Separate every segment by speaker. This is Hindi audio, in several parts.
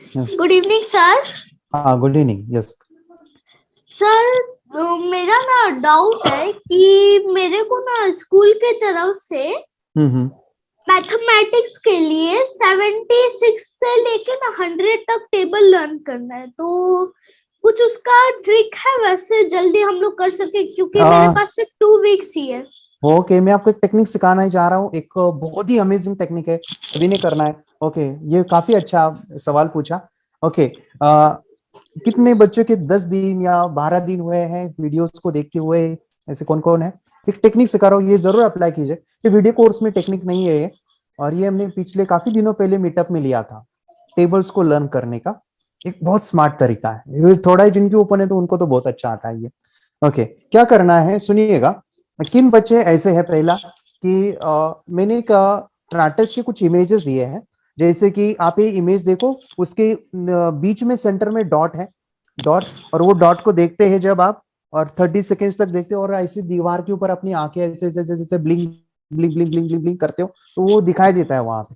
Speaker 1: Good evening sir.
Speaker 2: हाँ, गुड इवनिंग। यस।
Speaker 1: सर, मेरा ना डाउट है कि मेरे को ना स्कूल के तरफ से
Speaker 2: हम्म।
Speaker 1: मैथमेटिक्स के लिए 76 से लेके ना 100 तक टेबल लर्न करना है, तो कुछ उसका ट्रिक है वैसे जल्दी हम लोग कर सके, क्योंकि मेरे पास सिर्फ 2 वीक्स ही है।
Speaker 2: ओके, मैं आपको एक टेक्निक सिखाना ही चाह रहा हूँ। एक बहुत ही अमेजिंग टेक्निक है, अभी नहीं करना है। ओके, ये काफी अच्छा सवाल पूछा। ओके, कितने बच्चों के 10 दिन या 12 दिन हुए हैं वीडियोस को देखते हुए? ऐसे कौन कौन है? एक टेक्निक सिखा रहा हूँ, ये जरूर अप्लाई कीजिए। ये वीडियो कोर्स में टेक्निक नहीं है ये, और ये हमने पिछले काफी दिनों पहले मीटअप में लिया था। टेबल्स को लर्न करने का एक बहुत स्मार्ट तरीका है ये। थोड़ा ही जिनके ऊपर है तो उनको तो बहुत अच्छा आता है ये। ओके, क्या करना है सुनिएगा। किन बच्चे ऐसे हैं, पहला कि मैंने एक नाटक के कुछ इमेजेस दिए हैं। जैसे कि आप ये इमेज देखो, उसके बीच में सेंटर में डॉट है, डॉट। और वो डॉट को देखते हैं जब आप, और 30 सेकेंड्स तक देखते हो, और ऐसी दीवार के ऊपर अपनी आंखें ऐसे ऐसे ऐसे ऐसे blink blink blink blink blink blink करते हो, तो वो दिखाई देता है वहां पे।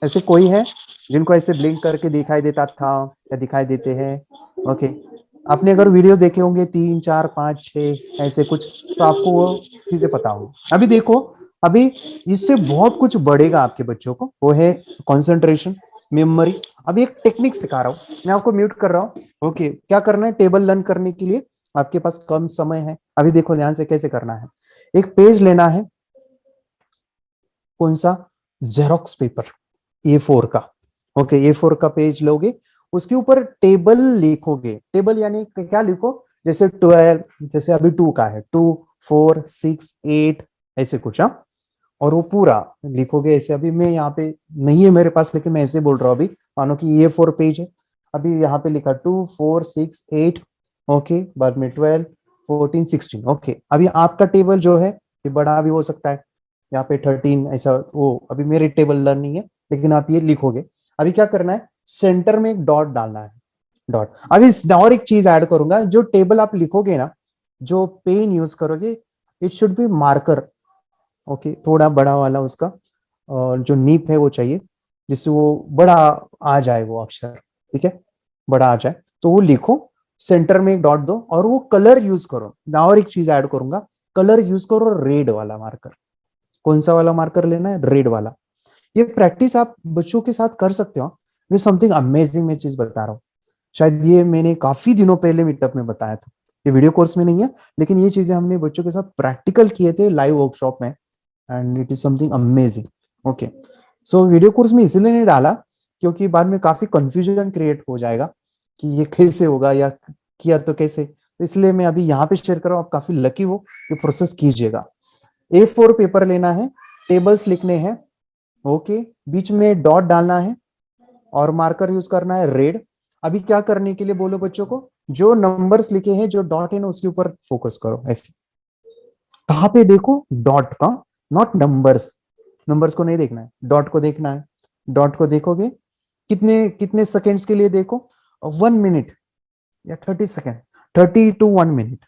Speaker 2: ऐसे कोई है जिनको ऐसे ब्लिंक करके दिखाई देता था या दिखाई देते हैं? ओके, आपने अगर वीडियो देखे होंगे 3 4 5 6 ऐसे कुछ, तो आपको वो चीजें पता होगी। अभी देखो, अभी इससे बहुत कुछ बढ़ेगा आपके बच्चों को, वो है कंसंट्रेशन, मेमोरी। अभी एक टेक्निक सिखा रहा हूँ, मैं आपको म्यूट कर रहा हूँ। ओके, क्या करना है टेबल लर्न करने के लिए? आपके पास कम समय है, अभी देखो ध्यान से कैसे करना है। एक पेज लेना है, कौन सा? जेरोक्स पेपर, A4 का। ओके, A4 का पेज लोगे, उसके ऊपर टेबल लिखोगे। टेबल यानी क्या लिखो? जैसे 12, जैसे अभी 2 का है, 2 4 6 8 ऐसे कुछ। हाँ, और वो पूरा लिखोगे ऐसे। अभी मैं यहाँ पे नहीं है मेरे पास, लेकिन मैं ऐसे बोल रहा हूँ। अभी मानो कि ये 4 पेज है, अभी यहाँ पे लिखा 2 4 6 8। ओके, बाद में 12 14 16। ओके, अभी आपका टेबल जो है ये बड़ा भी हो सकता है, यहाँ पे 13 ऐसा। वो अभी मेरे टेबल लर्न नहीं है, लेकिन आप ये लिखोगे। अभी क्या करना है, सेंटर में एक डॉट डालना है, डॉट। अभी और एक चीज ऐड करूंगा, जो टेबल आप लिखोगे ना, जो पेन यूज करोगे, it should be marker. Okay, थोड़ा बड़ा वाला उसका जो नीप है वो चाहिए, जिससे वो बड़ा आ जाए वो अक्षर। ठीक है, बड़ा आ जाए तो वो लिखो। सेंटर में एक डॉट दो, और वो कलर यूज करो। ना, और एक चीज ऐड करूंगा, कलर यूज करो रेड वाला मार्कर। कौन सा वाला मार्कर लेना है? रेड वाला। ये प्रैक्टिस आप बच्चों के साथ कर सकते हो। ये समथिंग अमेजिंग मैं चीज बता रहा हूँ। शायद ये मैंने काफी दिनों पहले मीटअप में बताया था, ये वीडियो कोर्स में नहीं है, लेकिन ये चीजें हमने बच्चों के साथ प्रैक्टिकल किए थे लाइव वर्कशॉप में, and it is something amazing. Okay, so video course में इसलिए नहीं डाला क्योंकि बाद में काफी कंफ्यूजन क्रिएट हो जाएगा कि ये कैसे होगा, या किया तो कैसे। तो इसलिए मैं अभी यहाँ पे शेयर कर रहा हूँ। आप काफी लकी हो, ये प्रोसेस कीजिएगा। A4 पेपर लेना है, टेबल्स लिखने हैं। ओके, बीच में डॉट डालना है, और मार्कर यूज करना है रेड। अभी क्या करने के लिए बोलो बच्चों को, जो नंबर्स लिखे हैं, जो डॉट है ना, उसके ऊपर फोकस करो ऐसे। कहाँ पे देखो? डॉट का, नॉट नंबर्स। नंबर्स को नहीं देखना है, डॉट को देखना है। डॉट को देखोगे, कितने कितने सेकेंड्स के लिए देखो? 1 मिनट या 30 second, 30 to 1 minute,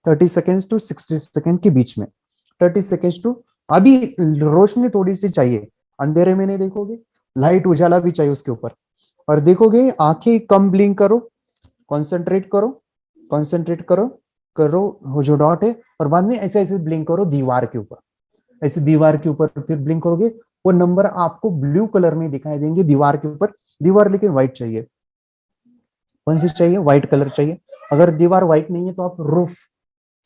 Speaker 2: 30 seconds to 60 second के बीच में। 30 सेकेंड्स टू, अभी रोशनी थोड़ी सी चाहिए, अंधेरे में नहीं देखोगे, लाइट उजाला भी चाहिए उसके ऊपर। और देखोगे, आंखें कम ब्लिंक करो, कंसंट्रेट करो, कंसंट्रेट करो, करो वो जो डॉट है। और बाद में ऐसे ऐसे ब्लिंक करो दीवार के ऊपर, ऐसे दीवार के ऊपर फिर ब्लिंक करोगे। वो नंबर आपको ब्लू कलर में दिखाई देंगे दीवार के ऊपर। दीवार लेकिन व्हाइट चाहिए। कौन सी चाहिए? व्हाइट कलर चाहिए। अगर दीवार व्हाइट नहीं है तो आप रूफ,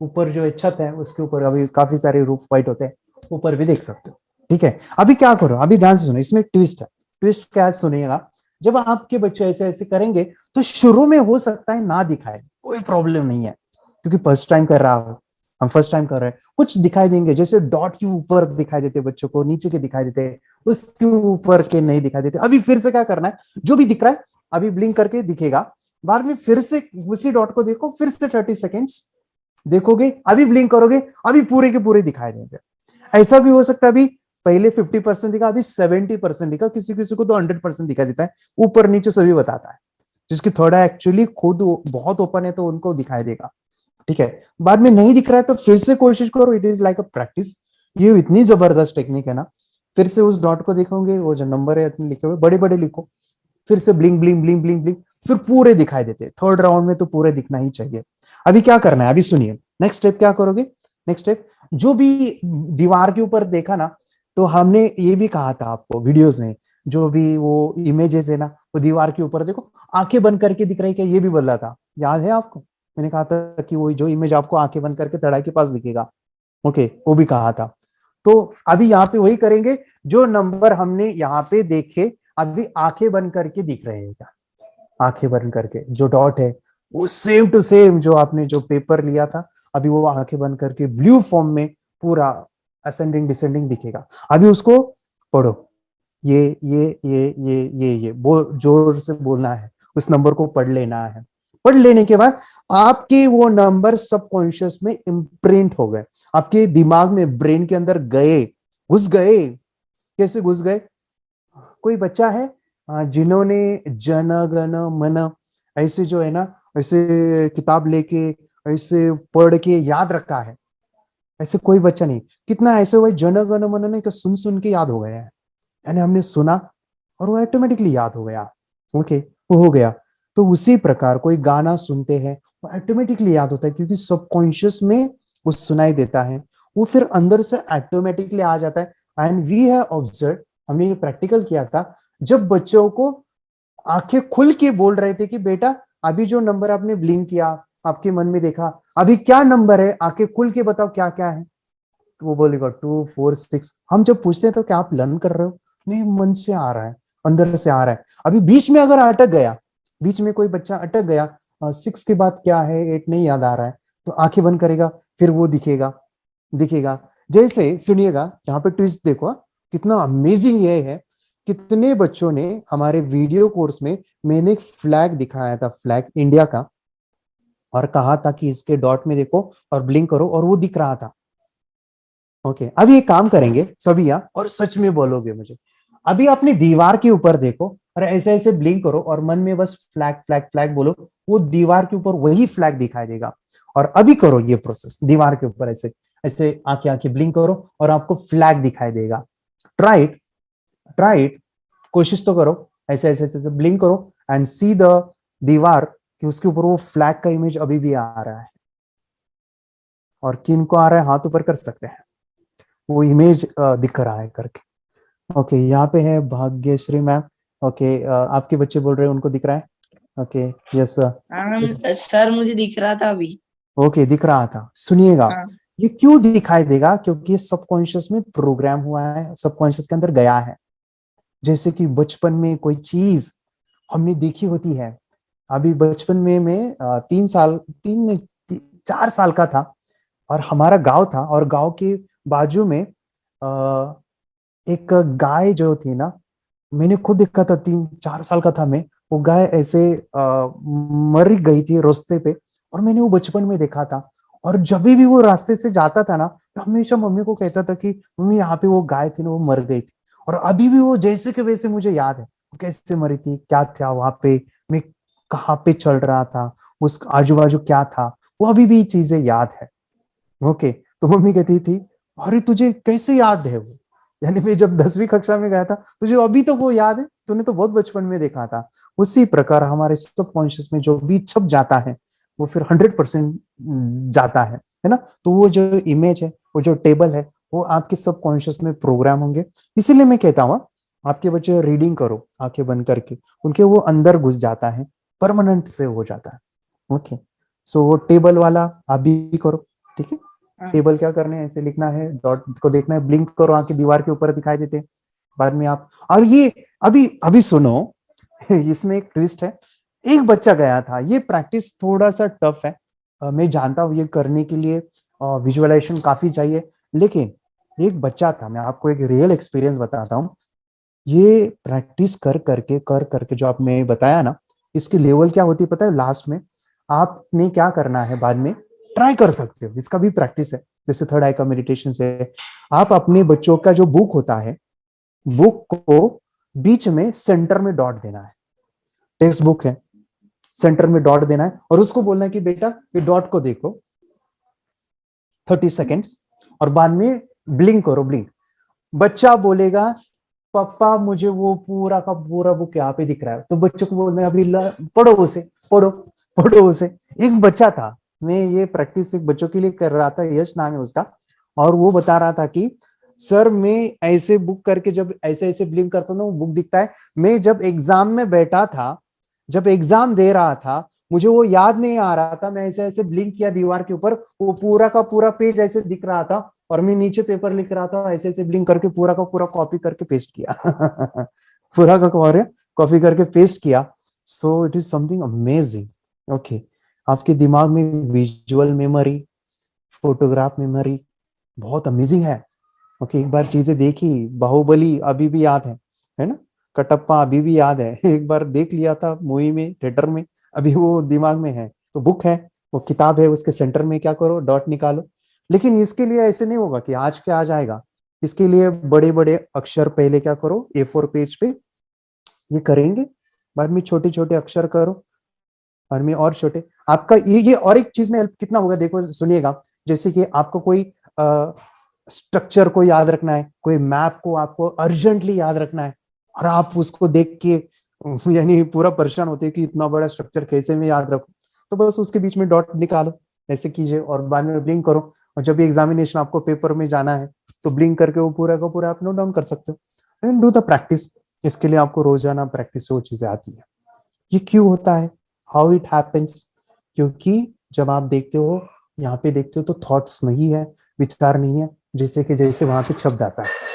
Speaker 2: ऊपर जो छत है उसके ऊपर, अभी काफी सारे रूफ व्हाइट होते हैं, ऊपर भी देख सकते हो। ठीक है, अभी क्या करो, अभी ध्यान से सुनो, इसमें ट्विस्ट है। ट्विस्ट क्या सुनिएगा। जब आपके बच्चे ऐसे ऐसे करेंगे, तो शुरू में हो सकता है ना दिखाए, कोई प्रॉब्लम नहीं है, क्योंकि फर्स्ट टाइम कर रहा हो, हम फर्स्ट टाइम कर रहे हैं। कुछ दिखाई देंगे, जैसे डॉट के ऊपर दिखाई देते बच्चों को, नीचे के दिखाई देते, उसके ऊपर के नहीं दिखाई देते। अभी फिर से क्या करना है, जो भी दिख रहा है अभी ब्लिंक करके दिखेगा, बाद में फिर से उसी डॉट को देखो, फिर से 30 सेकेंड्स देखोगे, अभी ब्लिंक करोगे, अभी पूरे के पूरे दिखाई देंगे। ऐसा भी हो सकता है, अभी पहले 50% दिखा, अभी 70% दिखा, किसी किसी को तो 100% दिखा देता है, ऊपर नीचे सभी बताता है। जिसकी थोड़ा एक्चुअली खुद बहुत ओपन है तो उनको दिखाई देगा। ठीक है, बाद में नहीं दिख रहा है तो फिर से कोशिश करो, it is like a practice. ये इतनी जबरदस्त टेक्निक है ना। फिर से उस डॉट को देखोगे, वो जो नंबर है इतने लिखे हुए बड़े बड़े लिखो, फिर से blink blink blink blink blink, फिर पूरे दिखाई देते। थर्ड राउंड में तो पूरे दिखना ही चाहिए। अभी क्या करना है, अभी सुनिए नेक्स्ट स्टेप क्या करोगे। नेक्स्ट स्टेप, जो भी दीवार के ऊपर देखा ना, तो हमने ये भी कहा था आपको वीडियोस में, जो भी वो इमेजेस है ना, वो दीवार के ऊपर देखो आंखें बंद करके दिख रही है क्या, ये भी बोला था, याद है आपको। मैंने कहा था कि वो जो इमेज आपको आंखें बंद करके तड़ाई के पास दिखेगा, ओके, वो भी कहा था। तो अभी यहाँ पे वही करेंगे, जो नंबर हमने यहाँ पे देखे अभी आंखें बंद करके दिख रहे हैं क्या, आंखें बंद करके जो डॉट है वो सेम टू सेम जो आपने जो पेपर लिया था, अभी वो आंखें बंद करके ब्लू फॉर्म में पूरा असेंडिंग डिसेंडिंग दिखेगा। अभी उसको पढ़ो, ये बोल, जोर से बोलना है, उस नंबर को पढ़ लेना है। पढ़ लेने के बाद आपके वो नंबर सबकॉन्शियस में इम्प्रिंट हो गए, आपके दिमाग में, ब्रेन के अंदर गए, घुस गए। कैसे घुस गए, कोई बच्चा है जिन्होंने जन गण मन ऐसे जो है ना, ऐसे किताब लेके ऐसे पढ़ के याद रखा है, ऐसे कोई बच्चा नहीं। कितना ऐसे हुआ जन गण मन ने सुन सुन के याद हो गया है, यानी हमने सुना और वो ऑटोमेटिकली याद हो गया, ओके, वो हो गया। तो उसी प्रकार कोई गाना सुनते हैं वो ऑटोमेटिकली याद होता है, क्योंकि सबकॉन्शियस में वो सुनाई देता है, वो फिर अंदर से ऑटोमेटिकली आ जाता है। एंड वी हैव ऑब्जर्व, हमने ये प्रैक्टिकल किया था, जब बच्चों को आंखें खुल के बोल रहे थे कि बेटा अभी जो नंबर आपने ब्लिंक किया, आपके मन में देखा अभी क्या नंबर है, आंखें खुल के बताओ क्या क्या है, तो वो बोलेगा 2 4 6। हम जब पूछते हैं तो क्या आप लर्न कर रहे हो, नहीं मन से आ रहा है, अंदर से आ रहा है। अभी बीच में अगर अटक गया, बीच में कोई बच्चा अटक गया, 6 के बाद क्या है, 8 नहीं याद आ रहा है, तो आंखें बंद करेगा, फिर वो दिखेगा, दिखेगा। जैसे सुनिएगा, यहाँ पे ट्विस्ट देखो, कितना अमेजिंग ये है। कितने बच्चों ने हमारे वीडियो कोर्स में, मैंने एक फ्लैग दिखाया था, फ्लैग इंडिया का, और कहा था कि इसके डॉट में देखो और ब्लिंक करो, और वो दिख रहा था। ओके, अभी एक काम करेंगे सभी यहाँ, और सच में बोलोगे मुझे। अभी अपनी दीवार के ऊपर देखो और ऐसे ऐसे ब्लिंक करो और मन में बस फ्लैग फ्लैग फ्लैग बोलो, वो दीवार के ऊपर वही फ्लैग दिखाई देगा। और अभी करो ये प्रोसेस, दीवार के ऊपर ऐसे ऐसे आंखें आंखें ब्लिंक करो और आपको फ्लैग दिखाई देगा। ट्राइट, ट्राइट, कोशिश तो करो, ऐसे ऐसे ऐसे ब्लिंक करो एंड सी द दीवार कि उसके ऊपर वो फ्लैग का इमेज अभी भी आ रहा है। और किन को आ रहा है, हाथ ऊपर कर सकते हैं, वो इमेज दिख रहा है करके। ओके, यहाँ पे है भाग्यश्री मैम। ओके, आपके बच्चे बोल रहे हैं उनको दिख रहा है। Okay, yes sir.
Speaker 3: सर मुझे दिख रहा था अभी।
Speaker 2: ओके, दिख रहा था। सुनिएगा,
Speaker 3: हाँ।
Speaker 2: ये क्यों दिखाई देगा, क्योंकि ये सबकॉन्शियस में प्रोग्राम हुआ है, सबकॉन्शियस के अंदर गया है। जैसे कि बचपन में कोई चीज हमने देखी होती है। अभी बचपन में मैं 3 साल, 4 साल का था, और हमारा गांव था, और गांव के बाजू में एक गाय जो थी ना, मैंने खुद देखा था, 3 4 साल का था मैं। वो गाय ऐसे मर गई थी रास्ते पे, और मैंने वो बचपन में देखा था। और जब भी वो रास्ते से जाता था ना, तो हमेशा मम्मी को कहता था कि मम्मी यहाँ पे वो गाय थी ना, वो मर गई थी। और अभी भी वो जैसे के वैसे मुझे याद है, वो कैसे मरी थी, क्या था वहां पे, मैं कहाँ पे चल रहा था, उस आजू बाजू क्या था, वो अभी भी चीजें याद है। ओके, तो मम्मी कहती थी अरे तुझे कैसे याद है वो, यानी मैं जब 10वीं कक्षा में गया था, तुझे अभी तो वो याद है, तूने तो बहुत बचपन में देखा था। उसी प्रकार हमारे सबकॉन्शियस में जो भी छप जाता है, वो फिर 100% जाता है ना। तो वो जो इमेज है, वो जो टेबल है, वो आपके सबकॉन्शियस में प्रोग्राम होंगे। इसीलिए मैं कहता हूँ आपके बच्चे रीडिंग करो आंखें बंद करके, उनके वो अंदर घुस जाता है, परमानेंट से हो जाता है। ओके, सो वो टेबल वाला आप भी करो, ठीक है। टेबल क्या करने है, ऐसे लिखना है, डॉट को देखना है, ब्लिंक करो, आंखें दीवार के ऊपर दिखाई देते हैं बाद में आप। और ये अभी अभी सुनो, इसमें एक ट्विस्ट है। एक बच्चा गया था, ये प्रैक्टिस थोड़ा सा टफ है, मैं जानता हूँ, ये करने के लिए विजुअलाइजेशन काफी चाहिए, लेकिन एक बच्चा था, मैं आपको एक रियल एक्सपीरियंस बताता हूँ। ये प्रैक्टिस कर करके जो आपने बताया ना, इसकी लेवल क्या होती है पता है, लास्ट में आपने क्या करना है, बाद में ट्राई कर सकते हो, इसका भी प्रैक्टिस है, जैसे थर्ड आई का मेडिटेशन से। आप अपने बच्चों का जो बुक होता है, बुक को बीच में सेंटर में डॉट देना है, टेक्स्ट बुक है, सेंटर में डॉट देना है, और उसको बोलना है कि बेटा ये डॉट को देखो 30 सेकेंड्स, और बाद में ब्लिंक करो, ब्लिंक। बच्चा बोलेगा पापा मुझे वो पूरा का पूरा बुक यहाँ पे दिख रहा है। तो बच्चों को बोलना अभी पढ़ो उसे, पढ़ो पढ़ो उसे। एक बच्चा था, मैं ये प्रैक्टिस एक बच्चों के लिए कर रहा था, यश नाम है उसका, और वो बता रहा था कि सर मैं ऐसे बुक करके जब ऐसे ऐसे ब्लिंक करता हूँ वो बुक दिखता है। मैं जब एग्जाम में बैठा था, जब एग्जाम दे रहा था, मुझे वो याद नहीं आ रहा था, मैं ऐसे ऐसे ब्लिंक किया दीवार के ऊपर, वो पूरा का पूरा पेज ऐसे दिख रहा था, और मैं नीचे पेपर लिख रहा था, ऐसे ऐसे ब्लिंक करके पूरा का पूरा कॉपी करके पेस्ट किया। पूरा का पूरा कॉपी करके पेस्ट किया। So it is something amazing. Okay, आपके दिमाग में विजुअल मेमोरी, फोटोग्राफ मेमोरी बहुत अमेजिंग है। ओके, एक बार चीजें देखी, बाहुबली अभी भी याद है ना, कटप्पा अभी भी याद है। एक बार देख लिया था मूवी में, थिएटर में, अभी वो दिमाग में है। तो बुक है, वो किताब है, उसके सेंटर में क्या करो, डॉट निकालो। लेकिन इसके लिए ऐसे नहीं होगा कि आज के आज आएगा। इसके लिए बड़े बड़े अक्षर पहले क्या करो, A4 पेज पे ये करेंगे, बाद में छोटे छोटे अक्षर करो, बाद में और छोटे। आपका ये और एक चीज में हेल्प कितना होगा देखो, सुनिएगा। जैसे कि आपको कोई स्ट्रक्चर को याद रखना है, कोई मैप को आपको अर्जेंटली याद रखना है, और आप उसको देख के यानी पूरा परेशान होते हैं कि इतना बड़ा स्ट्रक्चर कैसे मैं याद रखूं। तो बस उसके बीच में डॉट निकालो, ऐसे कीजिए, और बाद में ब्लिंक करो। और जब भी एग्जामिनेशन आपको पेपर में जाना है तो ब्लिंक करके वो पूरा का पूरा आप नोट डाउन कर सकते हो। And do the practice. इसके लिए आपको रोजाना प्रैक्टिस से वो चीजें आती है। ये क्यों होता है, हाउ इट हैपेंस? क्योंकि जब आप देखते हो, यहाँ पे देखते हो, तो थॉट्स नहीं है, विचार नहीं है, जैसे कि जैसे वहां पे छप जाता है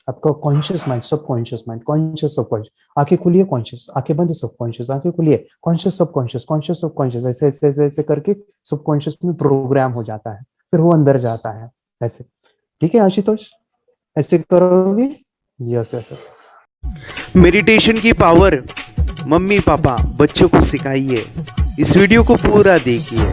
Speaker 2: आपका conscious mind, subconscious mind, conscious subconscious. आंखें खुलिए, कॉन्शियस, आंखें बंद, सबकॉन्शियस, आंखें खुलिए, कॉन्शियस सबकॉन्शियस, कॉन्शियस सबकॉन्शियस, ऐसे ऐसे ऐसे ऐसे करके सबकॉन्शियस में प्रोग्राम हो जाता है, फिर वो अंदर जाता है ऐसे। ठीक है आशुतोष, ऐसे करोगे? Yes yes.
Speaker 3: मेडिटेशन की पावर मम्मी पापा बच्चों को सिखाइए। इस वीडियो को पूरा देखिए।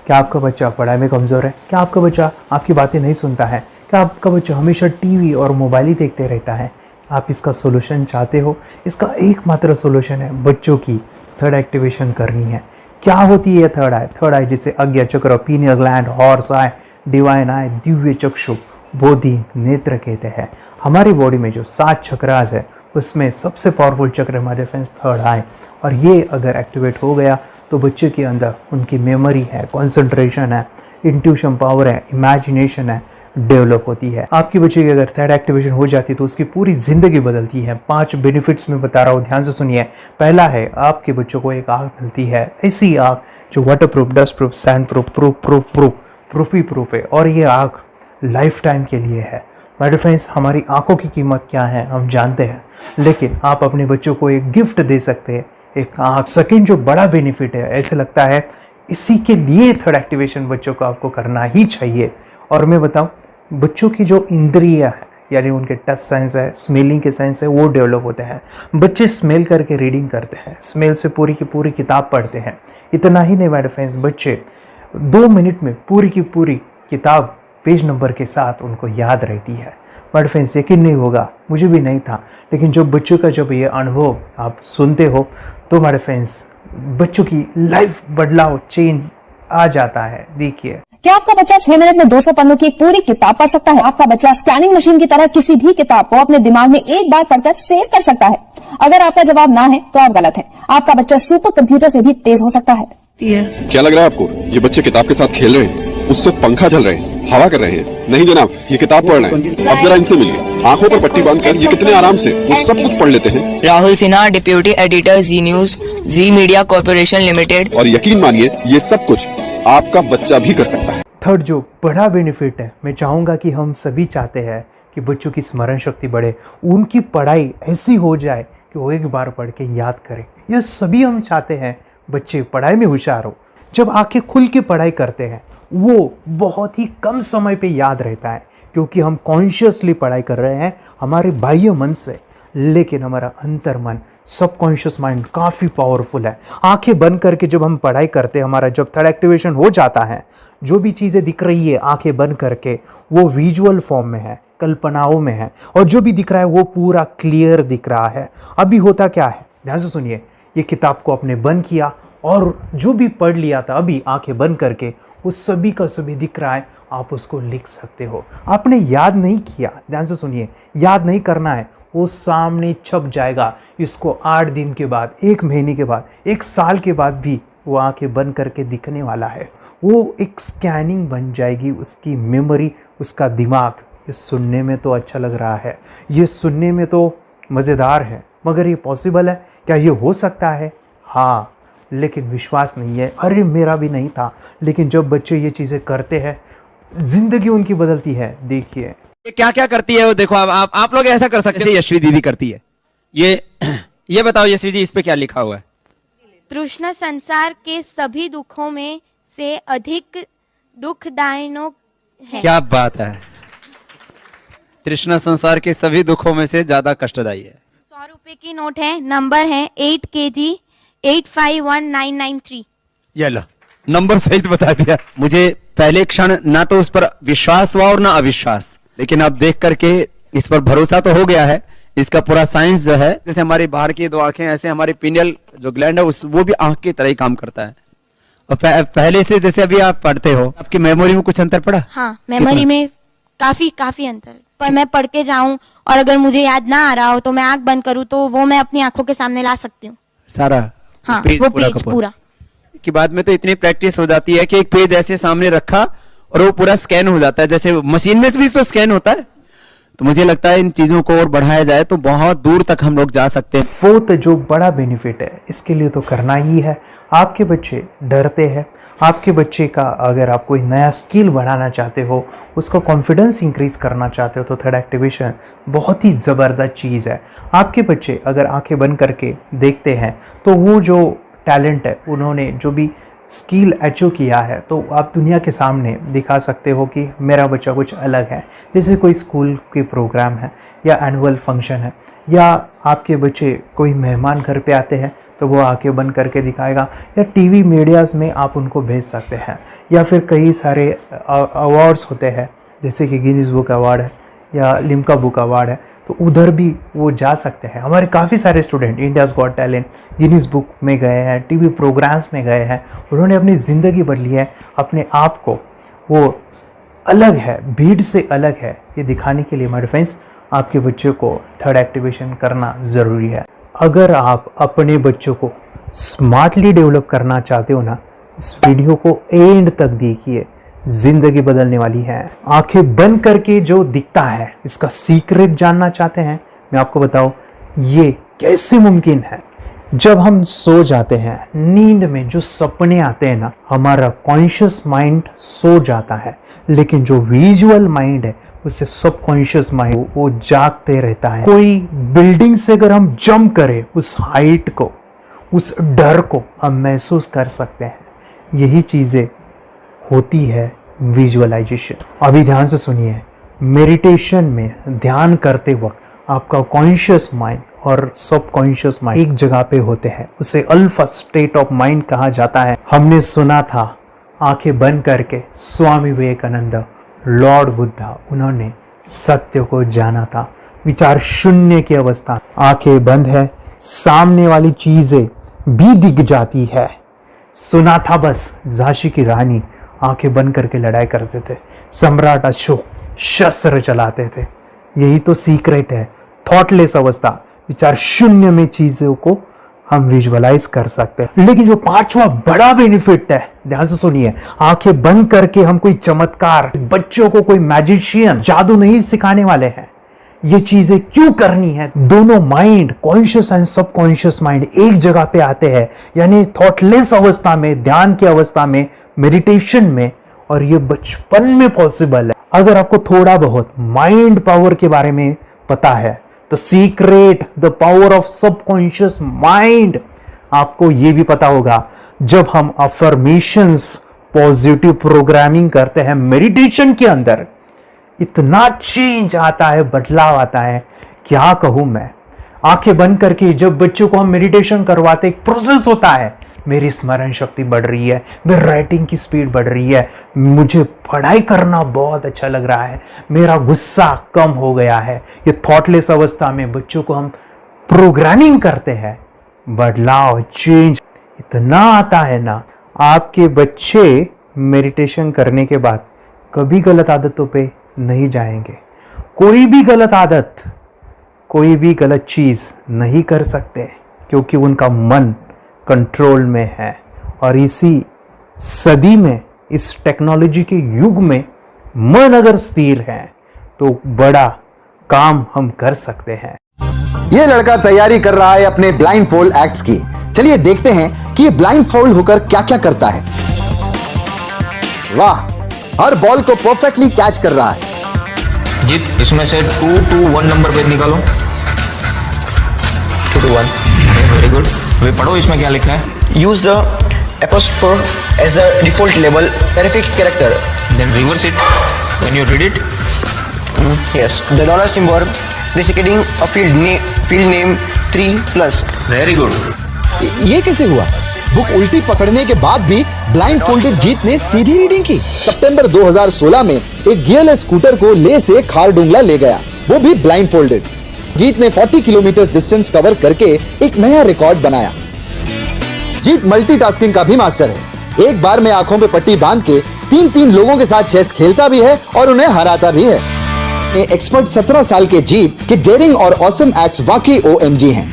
Speaker 2: क्या आपका बच्चा पढ़ाई में कमजोर है? क्या आपका बच्चा आपकी बातें नहीं सुनता है? क्या आपका बच्चा हमेशा टीवी और मोबाइल ही देखते रहता है? आप इसका सोल्यूशन चाहते हो? इसका एकमात्र सोल्यूशन है बच्चों की थर्ड एक्टिवेशन करनी है। क्या होती है थर्ड आई? थर्ड आई जिसे अज्ञा चक्र, pineal gland, horse eye, divine eye, दिव्य चक्षु, बोधि नेत्र कहते हैं। हमारी बॉडी में जो 7 चक्रास है उसमें सबसे पावरफुल चक्र हमारे फ्रेंड्स थर्ड आई। और ये अगर एक्टिवेट हो गया तो बच्चे के अंदर उनकी मेमोरी है, कंसंट्रेशन है, इंट्यूशन पावर है, इमेजिनेशन है, डेवलप होती है। आपकी बच्चे की अगर थर्ड एक्टिवेशन हो जाती है तो उसकी पूरी जिंदगी बदलती है। 5 बेनिफिट्स में बता रहा हूँ, ध्यान से सुनिए। पहला है, आपके बच्चों को एक आँख मिलती है, ऐसी आँख जो water proof, dust proof, sand proof, proof ही प्रूफ है, और ये आँख लाइफ टाइम के लिए है। माय फ्रेंड्स, हमारी आंखों की कीमत क्या है हम जानते हैं, लेकिन आप अपने बच्चों को एक गिफ्ट दे सकते हैं, एक आँख। सेकंड जो बड़ा बेनिफिट है, ऐसे लगता है इसी के लिए थर्ड एक्टिवेशन बच्चों को आपको करना ही चाहिए। और मैं बताऊं, बच्चों की जो इंद्रियां है, यानी उनके टच सेंस है, स्मेलिंग के सेंस है, वो डेवलप होते हैं। बच्चे स्मेल करके रीडिंग करते हैं, स्मेल से पूरी की पूरी किताब पढ़ते हैं। इतना ही नहीं माय फ्रेंड्स, बच्चे 2 मिनट में पूरी की पूरी किताब पेज नंबर के साथ उनको याद रहती है। बट फ्रेंड्स, यकीन नहीं होगा, मुझे भी नहीं था, लेकिन जो बच्चों का जब ये अनुभव आप सुनते हो तो हमारे फ्रेंड्स बच्चों की लाइफ बदलाव, चेंज आ जाता है। देखिए,
Speaker 4: क्या आपका बच्चा 6 मिनट में 200 पन्नों की एक पूरी किताब पढ़ सकता है? आपका बच्चा स्कैनिंग मशीन की तरह किसी भी किताब को अपने दिमाग में एक बार पढ़कर सेव कर सकता है? अगर आपका जवाब ना है तो आप गलत है। आपका बच्चा सुपर कंप्यूटर से भी तेज हो सकता है।
Speaker 5: क्या लग रहा है आपको ये बच्चे किताब के साथ खेल रहे हैं, उससे पंखा चल रहे हैं, हवा कर रहे हैं? नहीं जनाब, ये किताब पढ़ रहे हैं। अब जरा इनसे मिलिए, आंखों पर पट्टी बांधकर ये कितने आराम से वो सब कुछ पढ़ लेते हैं।
Speaker 6: राहुल सिन्हा, डिप्यूटी एडिटर, जी न्यूज, जी मीडिया कॉर्पोरेशन लिमिटेड।
Speaker 5: और यकीन मानिए, ये सब कुछ आपका बच्चा भी कर सकता है।
Speaker 2: थर्ड जो बड़ा बेनिफिट है, मैं चाहूँगा कि हम सभी चाहते हैं कि बच्चों की स्मरण शक्ति बढ़े, उनकी पढ़ाई ऐसी हो जाए कि वो एक बार पढ़ के याद करें। यह सभी हम चाहते हैं, बच्चे पढ़ाई में होशियार हो। जब आंखें खुल के पढ़ाई करते हैं वो बहुत ही कम समय पे याद रहता है, क्योंकि हम कॉन्शियसली पढ़ाई कर रहे हैं हमारे बाह्य मन से, लेकिन हमारा अंतर मन, सबकॉन्शियस माइंड काफ़ी पावरफुल है। आंखें बंद करके जब हम पढ़ाई करते हैं, हमारा जब थर्ड एक्टिवेशन हो जाता है, जो भी चीज़ें दिख रही है आंखें बंद करके, वो विजुअल फॉर्म में है, कल्पनाओं में है, और जो भी दिख रहा है वो पूरा क्लियर दिख रहा है। अभी होता क्या है, ध्यान से सुनिए। ये किताब को आपने बंद किया और जो भी पढ़ लिया था अभी आंखें बंद करके, वो सभी का सभी दिख रहा है, आप उसको लिख सकते हो। आपने याद नहीं किया, ध्यान से सुनिए, याद नहीं करना है, वो सामने छप जाएगा। इसको 8 दिन के बाद, 1 महीने के बाद, 1 साल के बाद भी वो आंखें बंद करके दिखने वाला है। वो एक स्कैनिंग बन जाएगी, उसकी मेमोरी, उसका दिमाग। ये सुनने में तो अच्छा लग रहा है, ये सुनने में तो मज़ेदार है, मगर ये पॉसिबल है क्या? ये हो सकता है? हाँ, लेकिन विश्वास नहीं है। अरे मेरा भी नहीं था, लेकिन जब बच्चे ये चीज़ें करते हैं, ज़िंदगी उनकी बदलती है। देखिए
Speaker 7: ये क्या क्या करती है वो देखो। अब आप लोग ऐसा कर सकते हैं, यशवी दीदी करती है। ये बताओ यशवी जी, इस पे क्या लिखा हुआ है?
Speaker 8: तृष्णा संसार के सभी दुखों में से अधिक दुखदायक है।
Speaker 7: क्या बात है, तृष्णा संसार के सभी दुखों में से ज्यादा कष्टदायी है।
Speaker 8: 100 रुपए की नोट है, नंबर है 8 kg 851993।
Speaker 7: ये लो, नंबर सहित बता दिया। मुझे पहले क्षण ना तो उस पर विश्वास हुआ और ना अविश्वास, लेकिन अब देख करके इस पर भरोसा तो हो गया है। इसका पूरा साइंस जो है, जैसे हमारी बाहर की 2 आंखें, ऐसे हमारी पिनियल जो ग्लैंड है वो भी आंख की तरह ही काम करता है। और पहले से जैसे अभी आप पढ़ते हो, आपकी मेमोरी में कुछ अंतर पड़ा?
Speaker 8: हाँ, मेमोरी में काफी अंतर। पर मैं पढ़ के जाऊं और अगर मुझे याद ना आ रहा हो तो मैं आंख बंद करूं तो वो मैं अपनी आंखों के सामने ला सकती हूँ
Speaker 7: सारा।
Speaker 8: हाँ, वो पेज पूरा
Speaker 7: कि बाद में तो इतनी प्रैक्टिस हो जाती है कि एक पेज ऐसे सामने रखा और वो पूरा स्कैन हो जाता है, जैसे मशीन में भी तो स्कैन होता है। तो मुझे लगता है इन चीजों को और बढ़ाया जाए तो बहुत दूर तक हम लोग जा सकते हैं।
Speaker 2: फोर्थ जो बड़ा बेनिफिट है, इसके लिए तो करना ही है। आपके बच्चे डरते हैं, आपके बच्चे का अगर आप कोई नया स्किल बढ़ाना चाहते हो, उसका कॉन्फिडेंस इंक्रीज करना चाहते हो, तो थर्ड एक्टिवेशन बहुत ही ज़बरदस्त चीज़ है। आपके बच्चे अगर आंखें बंद करके देखते हैं तो वो जो टैलेंट है, उन्होंने जो भी स्किल अचीव किया है, तो आप दुनिया के सामने दिखा सकते हो कि मेरा बच्चा कुछ अलग है। जैसे कोई स्कूल के प्रोग्राम है या एनुअल फंक्शन है, या आपके बच्चे कोई मेहमान घर पे आते हैं तो वो आंखें बंद करके दिखाएगा, या टीवी मीडियाज़ में आप उनको भेज सकते हैं, या फिर कई सारे अवार्ड्स होते हैं जैसे कि गिनीज बुक अवार्ड है या लिम्का बुक अवार्ड है, तो उधर भी वो जा सकते हैं। हमारे काफ़ी सारे student India's got talent, Guinness book में गए हैं, टीवी प्रोग्राम्स में गए हैं, उन्होंने अपनी ज़िंदगी बदली है, अपने आप को वो अलग है, भीड़ से अलग है, ये दिखाने के लिए माय फ्रेंड्स आपके बच्चों को थर्ड एक्टिवेशन करना ज़रूरी है। अगर आप अपने बच्चों को स्मार्टली डेवलप करना चाहते हो ना, इस वीडियो को एंड तक देखिए, जिंदगी बदलने वाली है। आंखें बंद करके जो दिखता है, इसका सीक्रेट जानना चाहते हैं? मैं आपको बताऊं ये कैसे मुमकिन है। जब हम सो जाते हैं, नींद में जो सपने आते हैं ना, हमारा कॉन्शियस माइंड सो जाता है, लेकिन जो विजुअल माइंड है, उसे सबकॉन्शियस माइंड वो जागते रहता है। कोई बिल्डिंग से अगर हम जंप करें, उस हाइट को, उस डर को हम महसूस कर सकते हैं। यही चीज़ें होती है विजुअलाइजेशन। अभी ध्यान से सुनिए, मेडिटेशन में ध्यान करते वक्त आपका कॉन्शियस माइंड और सबकॉन्शियस माइंड एक जगह पे होते हैं, उसे अल्फा स्टेट ऑफ माइंड कहा जाता है। हमने सुना था आंखें बंद करके स्वामी विवेकानंद, लॉर्ड बुद्धा, उन्होंने सत्य को जाना था। विचार शून्य की अवस्था, आंखें बंद है, सामने वाली चीजें भी दिख जाती है। सुना था बस, झांसी की रानी आंखें बंद करके लड़ाई करते थे, सम्राट अशोक शस्त्र चलाते थे। यही तो सीक्रेट है, थॉटलेस अवस्था, विचार शून्य में चीजों को हम विजुअलाइज कर सकते हैं। लेकिन जो 5वां बड़ा बेनिफिट है, ध्यान से सुनिए, आंखें बंद करके हम कोई चमत्कार, बच्चों को कोई मैजिशियन जादू नहीं सिखाने वाले हैं। ये चीजें क्यों करनी है? दोनों mind, conscious and subconscious mind एक जगह पे आते हैं, यानी थॉटलेस अवस्था में, ध्यान की अवस्था में, मेडिटेशन में, और ये बचपन में पॉसिबल है। अगर आपको थोड़ा बहुत माइंड पावर के बारे में पता है, the secret, the power of subconscious mind, आपको ये भी पता होगा, जब हम अफर्मेशंस, पॉजिटिव प्रोग्रामिंग करते हैं मेडिटेशन के अंदर, इतना चेंज आता है, बदलाव आता है, क्या कहूं मैं। आंखें बंद करके जब बच्चों को हम मेडिटेशन करवाते, एक प्रोसेस होता है, मेरी स्मरण शक्ति बढ़ रही है, मेरी राइटिंग की स्पीड बढ़ रही है, मुझे पढ़ाई करना बहुत अच्छा लग रहा है, मेरा गुस्सा कम हो गया है। ये थॉटलेस अवस्था में बच्चों को हम प्रोग्रामिंग करते हैं, बदलाव, चेंज इतना आता है ना। आपके बच्चे मेडिटेशन करने के बाद कभी गलत आदतों पे नहीं जाएंगे। कोई भी गलत आदत, कोई भी गलत चीज़ नहीं कर सकते, क्योंकि उनका मन कंट्रोल में है। और इसी सदी में, इस टेक्नोलॉजी के युग में मन अगर स्थिर है तो बड़ा काम हम कर सकते हैं।
Speaker 9: ये लड़का तैयारी कर रहा है अपने ब्लाइंड फोल्ड एक्ट्स की। चलिए देखते हैं कि ये ब्लाइंड फोल्ड होकर क्या क्या करता है। वाह, हर बॉल को परफेक्टली कैच कर रहा है।
Speaker 6: जीत, इसमें से 2 to 1 नंबर पेज निकालो। 2 to 1, वेरी गुड। वे पढ़ो इसमें क्या लिखा है।
Speaker 10: Use the apostrophe as the default label terrific character.
Speaker 6: Then reverse it when you read it.
Speaker 10: Yes, the dollar symbol designating a field name 3+.
Speaker 6: Very good.
Speaker 9: ये कैसे हुआ? बुक उल्टी पकड़ने के बाद भी ब्लाइंड फोल्डेड जीत ने सीधी रीडिंग की। सितंबर 2016 में एक गियरलेस स्कूटर को ले से खारडुंगला ले गया, वो भी ब्लाइंड फोल्डेड। जीत ने 40 किलोमीटर डिस्टेंस कवर करके एक नया रिकॉर्ड बनाया। जीत मल्टीटास्किंग का भी मास्टर है। एक बार में आंखों पे पट्टी बांध के 3 लोगों के साथ चेस खेलता भी है और उन्हें हराता भी है। एक्सपर्ट 17 साल के जीत के डेयरिंग और ऑसम एक्ट्स वाकई OMG हैं।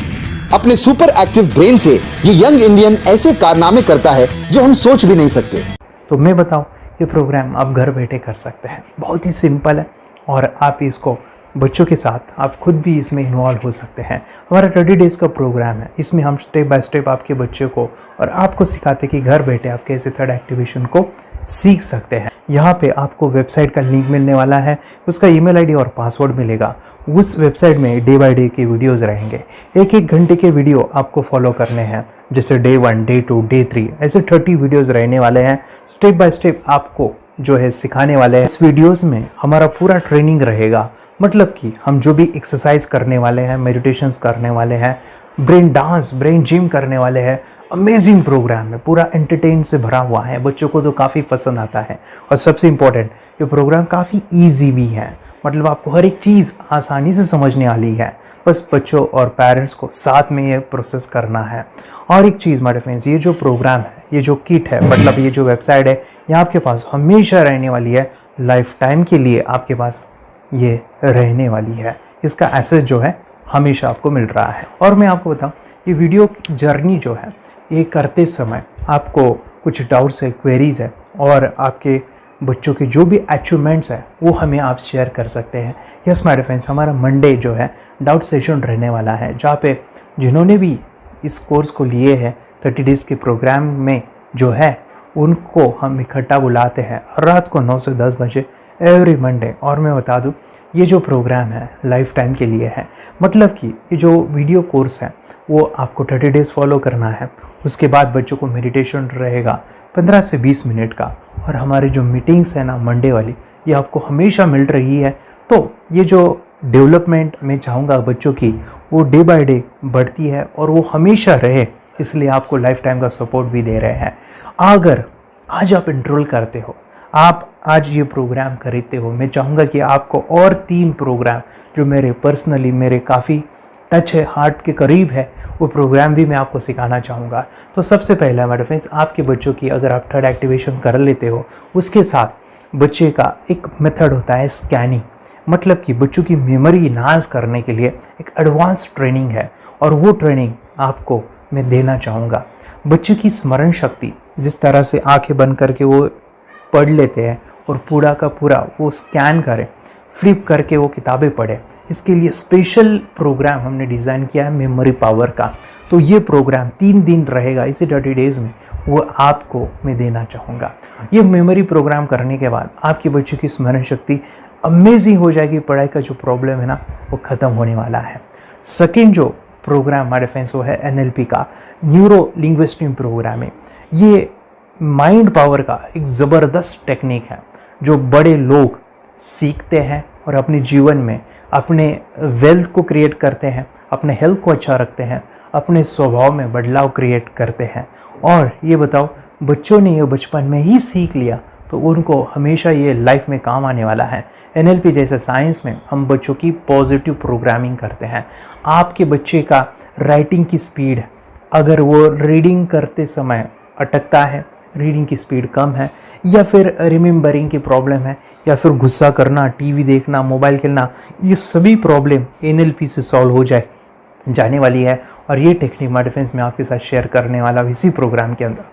Speaker 9: अपने सुपर एक्टिव ब्रेन से ये यंग इंडियन ऐसे कारनामे करता है जो हम सोच भी नहीं सकते।
Speaker 2: तो मैं बताऊं, ये प्रोग्राम आप घर बैठे कर सकते हैं, बहुत ही सिंपल है। और आप इसको बच्चों के साथ आप खुद भी इसमें इन्वॉल्व हो सकते हैं। हमारा 30 डेज़ का प्रोग्राम है, इसमें हम स्टेप बाय स्टेप आपके बच्चे को और आपको सिखाते हैं कि घर बैठे आप कैसे थर्ड एक्टिवेशन को सीख सकते हैं। यहाँ पे आपको वेबसाइट का लिंक मिलने वाला है, उसका ईमेल आईडी और पासवर्ड मिलेगा। उस वेबसाइट में डे बाय डे के वीडियोज़ रहेंगे, 1-1 घंटे के वीडियो आपको फॉलो करने हैं। जैसे डे 1, डे 2, डे 3 ऐसे 30 वीडियोज़ रहने वाले हैं। स्टेप बाय स्टेप आपको जो है सिखाने वाले हैं। इस वीडियोज़ में हमारा पूरा ट्रेनिंग रहेगा, मतलब कि हम जो भी एक्सरसाइज करने वाले हैं, मेडिटेशंस करने वाले हैं, ब्रेन डांस, ब्रेन जिम करने वाले हैं। अमेजिंग प्रोग्राम है, पूरा एंटरटेन से भरा हुआ है, बच्चों को तो काफ़ी पसंद आता है। और सबसे इम्पोर्टेंट, ये प्रोग्राम काफ़ी इजी भी है, मतलब आपको हर एक चीज़ आसानी से समझने वाली है। बस बच्चों और पेरेंट्स को साथ में ये प्रोसेस करना है। और एक चीज़ मेरे फ्रेंड्स, ये जो प्रोग्राम है, ये जो किट है, मतलब ये जो वेबसाइट है, ये आपके पास हमेशा रहने वाली है, लाइफ टाइम के लिए आपके पास ये रहने वाली है। इसका एक्सेस जो है हमेशा आपको मिल रहा है। और मैं आपको बताऊं, ये वीडियो जर्नी जो है, ये करते समय आपको कुछ डाउट्स है, क्वेरीज है, और आपके बच्चों के जो भी अचीवमेंट्स है वो हमें आप शेयर कर सकते हैं। यस माय फ्रेंड्स, हमारा मंडे जो है डाउट सेशन रहने वाला है, जहाँ पे जिन्होंने भी इस कोर्स को लिए हैं 30 डेज़ के प्रोग्राम में जो है, उनको हम इकट्ठा बुलाते हैं रात को 9 से 10 बजे एवरी मंडे। और मैं बता दूं, ये जो प्रोग्राम है लाइफ टाइम के लिए है, मतलब कि ये जो वीडियो कोर्स है वो आपको 30 डेज़ फॉलो करना है। उसके बाद बच्चों को मेडिटेशन रहेगा 15 से 20 मिनट का, और हमारी जो मीटिंग्स है ना मंडे वाली, ये आपको हमेशा मिल रही है। तो ये जो डेवलपमेंट मैं चाहूँगा बच्चों की, वो डे बाय डे बढ़ती है और वो हमेशा रहे, इसलिए आपको लाइफ टाइम का सपोर्ट भी दे रहे हैं। अगर आज आप एनरोल करते हो, आप आज ये प्रोग्राम खरीदते हो, मैं चाहूँगा कि आपको और 3 प्रोग्राम जो मेरे पर्सनली मेरे काफ़ी टच है, हार्ट के करीब है, वो प्रोग्राम भी मैं आपको सिखाना चाहूँगा। तो सबसे पहला मेरे फ्रेंड्स, आपके बच्चों की अगर आप थर्ड एक्टिवेशन कर लेते हो, उसके साथ बच्चे का एक मेथड होता है स्कैनिंग, मतलब कि बच्चों की मेमोरी इन्हांस करने के लिए एक एडवांस ट्रेनिंग है, और वो ट्रेनिंग आपको मैं देना चाहूँगा। बच्चों की स्मरण शक्ति, जिस तरह से आंखें बंद करके वो पढ़ लेते हैं और पूरा का पूरा वो स्कैन करें, फ्लिप करके वो किताबें पढ़े, इसके लिए स्पेशल प्रोग्राम हमने डिज़ाइन किया है मेमोरी पावर का। तो ये प्रोग्राम 3 दिन रहेगा, इसी 30 डेज़ में वो आपको मैं देना चाहूँगा। ये मेमोरी प्रोग्राम करने के बाद आपके बच्चों की स्मरण शक्ति अमेजिंग हो जाएगी, पढ़ाई का जो प्रॉब्लम है ना वो ख़त्म होने वाला है। सेकेंड जो प्रोग्राम हमारे फ्रेंड्स वो है NLP का, न्यूरो लिंग्विस्टिक प्रोग्राम है। ये माइंड पावर का एक ज़बरदस्त टेक्निक है जो बड़े लोग सीखते हैं और अपने जीवन में अपने वेल्थ को क्रिएट करते हैं, अपने हेल्थ को अच्छा रखते हैं, अपने स्वभाव में बदलाव क्रिएट करते हैं। और ये बताओ, बच्चों ने ये बचपन में ही सीख लिया तो उनको हमेशा ये लाइफ में काम आने वाला है। NLP जैसे साइंस में हम बच्चों की पॉजिटिव प्रोग्रामिंग करते हैं। आपके बच्चे का राइटिंग की स्पीड, अगर वो रीडिंग करते समय अटकता है रीडिंग की स्पीड कम है, या फिर रिमेम्बरिंग की प्रॉब्लम है, या फिर गुस्सा करना, टीवी देखना, मोबाइल खेलना, ये सभी प्रॉब्लम NLP से सॉल्व हो जाने वाली है। और ये टेक्निक माय डिफेंस में आपके साथ शेयर करने वाला इसी प्रोग्राम के अंदर।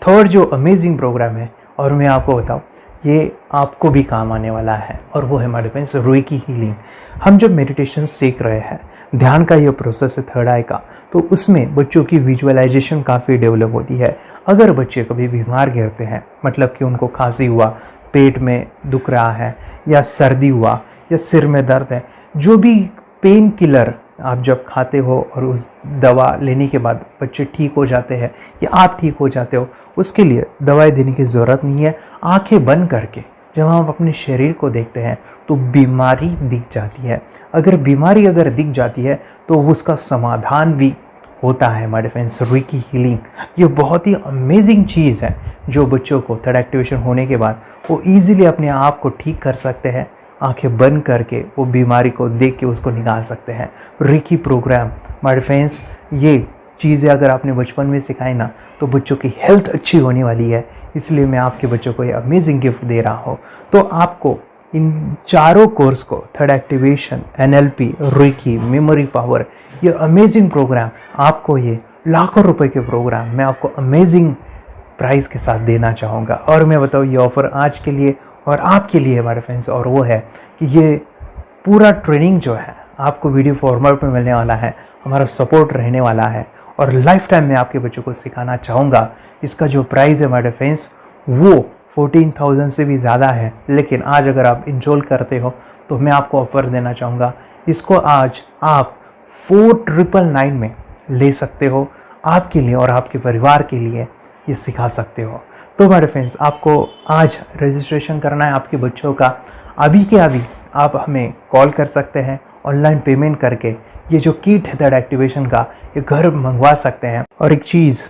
Speaker 2: थर्ड जो अमेजिंग प्रोग्राम है, और मैं आपको बताऊँ ये आपको भी काम आने वाला है, और वो है माय डिफेंस रेकी हीलिंग। हम जब मेडिटेशन सीख रहे हैं, ध्यान का ये प्रोसेस है थर्ड आई का, तो उसमें बच्चों की विजुअलाइजेशन काफ़ी डेवलप होती है। अगर बच्चे कभी बीमार गिरते हैं, मतलब कि उनको खांसी हुआ, पेट में दुख रहा है, या सर्दी हुआ, या सिर में दर्द है, जो भी पेन किलर आप जब खाते हो और उस दवा लेने के बाद बच्चे ठीक हो जाते हैं या आप ठीक हो जाते हो, उसके लिए दवाई देने की ज़रूरत नहीं है। आंखें बंद करके जब हम अपने शरीर को देखते हैं तो बीमारी दिख जाती है। अगर बीमारी दिख जाती है तो उसका समाधान भी होता है माय डिफेंस रेकी हीलिंग। ये बहुत ही अमेजिंग चीज़ है जो बच्चों को थर्ड एक्टिवेशन होने के बाद वो ईजिली अपने आप को ठीक कर सकते हैं। आंखें बंद करके वो बीमारी को देख के उसको निकाल सकते हैं। रेकी प्रोग्राम माय डिफेंस, ये चीज़ें अगर आपने बचपन में सिखाई ना तो बच्चों की हेल्थ अच्छी होने वाली है। इसलिए मैं आपके बच्चों को ये अमेजिंग गिफ्ट दे रहा हूँ। तो आपको इन चारों कोर्स को, third activation, NLP, reiki, memory power, ये अमेजिंग प्रोग्राम, आपको ये लाखों रुपए के प्रोग्राम मैं आपको अमेजिंग प्राइस के साथ देना चाहूँगा। और मैं बताऊँ ये ऑफ़र आज के लिए और आपके लिए हमारे फ्रेंड्स, और वो है कि ये पूरा ट्रेनिंग जो है आपको वीडियो फॉर्मेट में मिलने वाला है, हमारा सपोर्ट रहने वाला है, और लाइफ टाइम में आपके बच्चों को सिखाना चाहूँगा। इसका जो प्राइस है हमारे फ्रेंड्स वो 14,000 से भी ज़्यादा है, लेकिन आज अगर आप इंजॉल करते हो तो मैं आपको ऑफ़र देना चाहूँगा। इसको आज आप 4,999 में ले सकते हो। आपके लिए और आपके परिवार के लिए ये सिखा सकते हो। तो हमारे फ्रेंड्स, आपको आज रजिस्ट्रेशन करना है आपके बच्चों का। अभी के अभी आप हमें कॉल कर सकते हैं, ऑनलाइन पेमेंट करके ये जो किट है थर्ड एक्टिवेशन का, ये घर मंगवा सकते हैं। और एक चीज़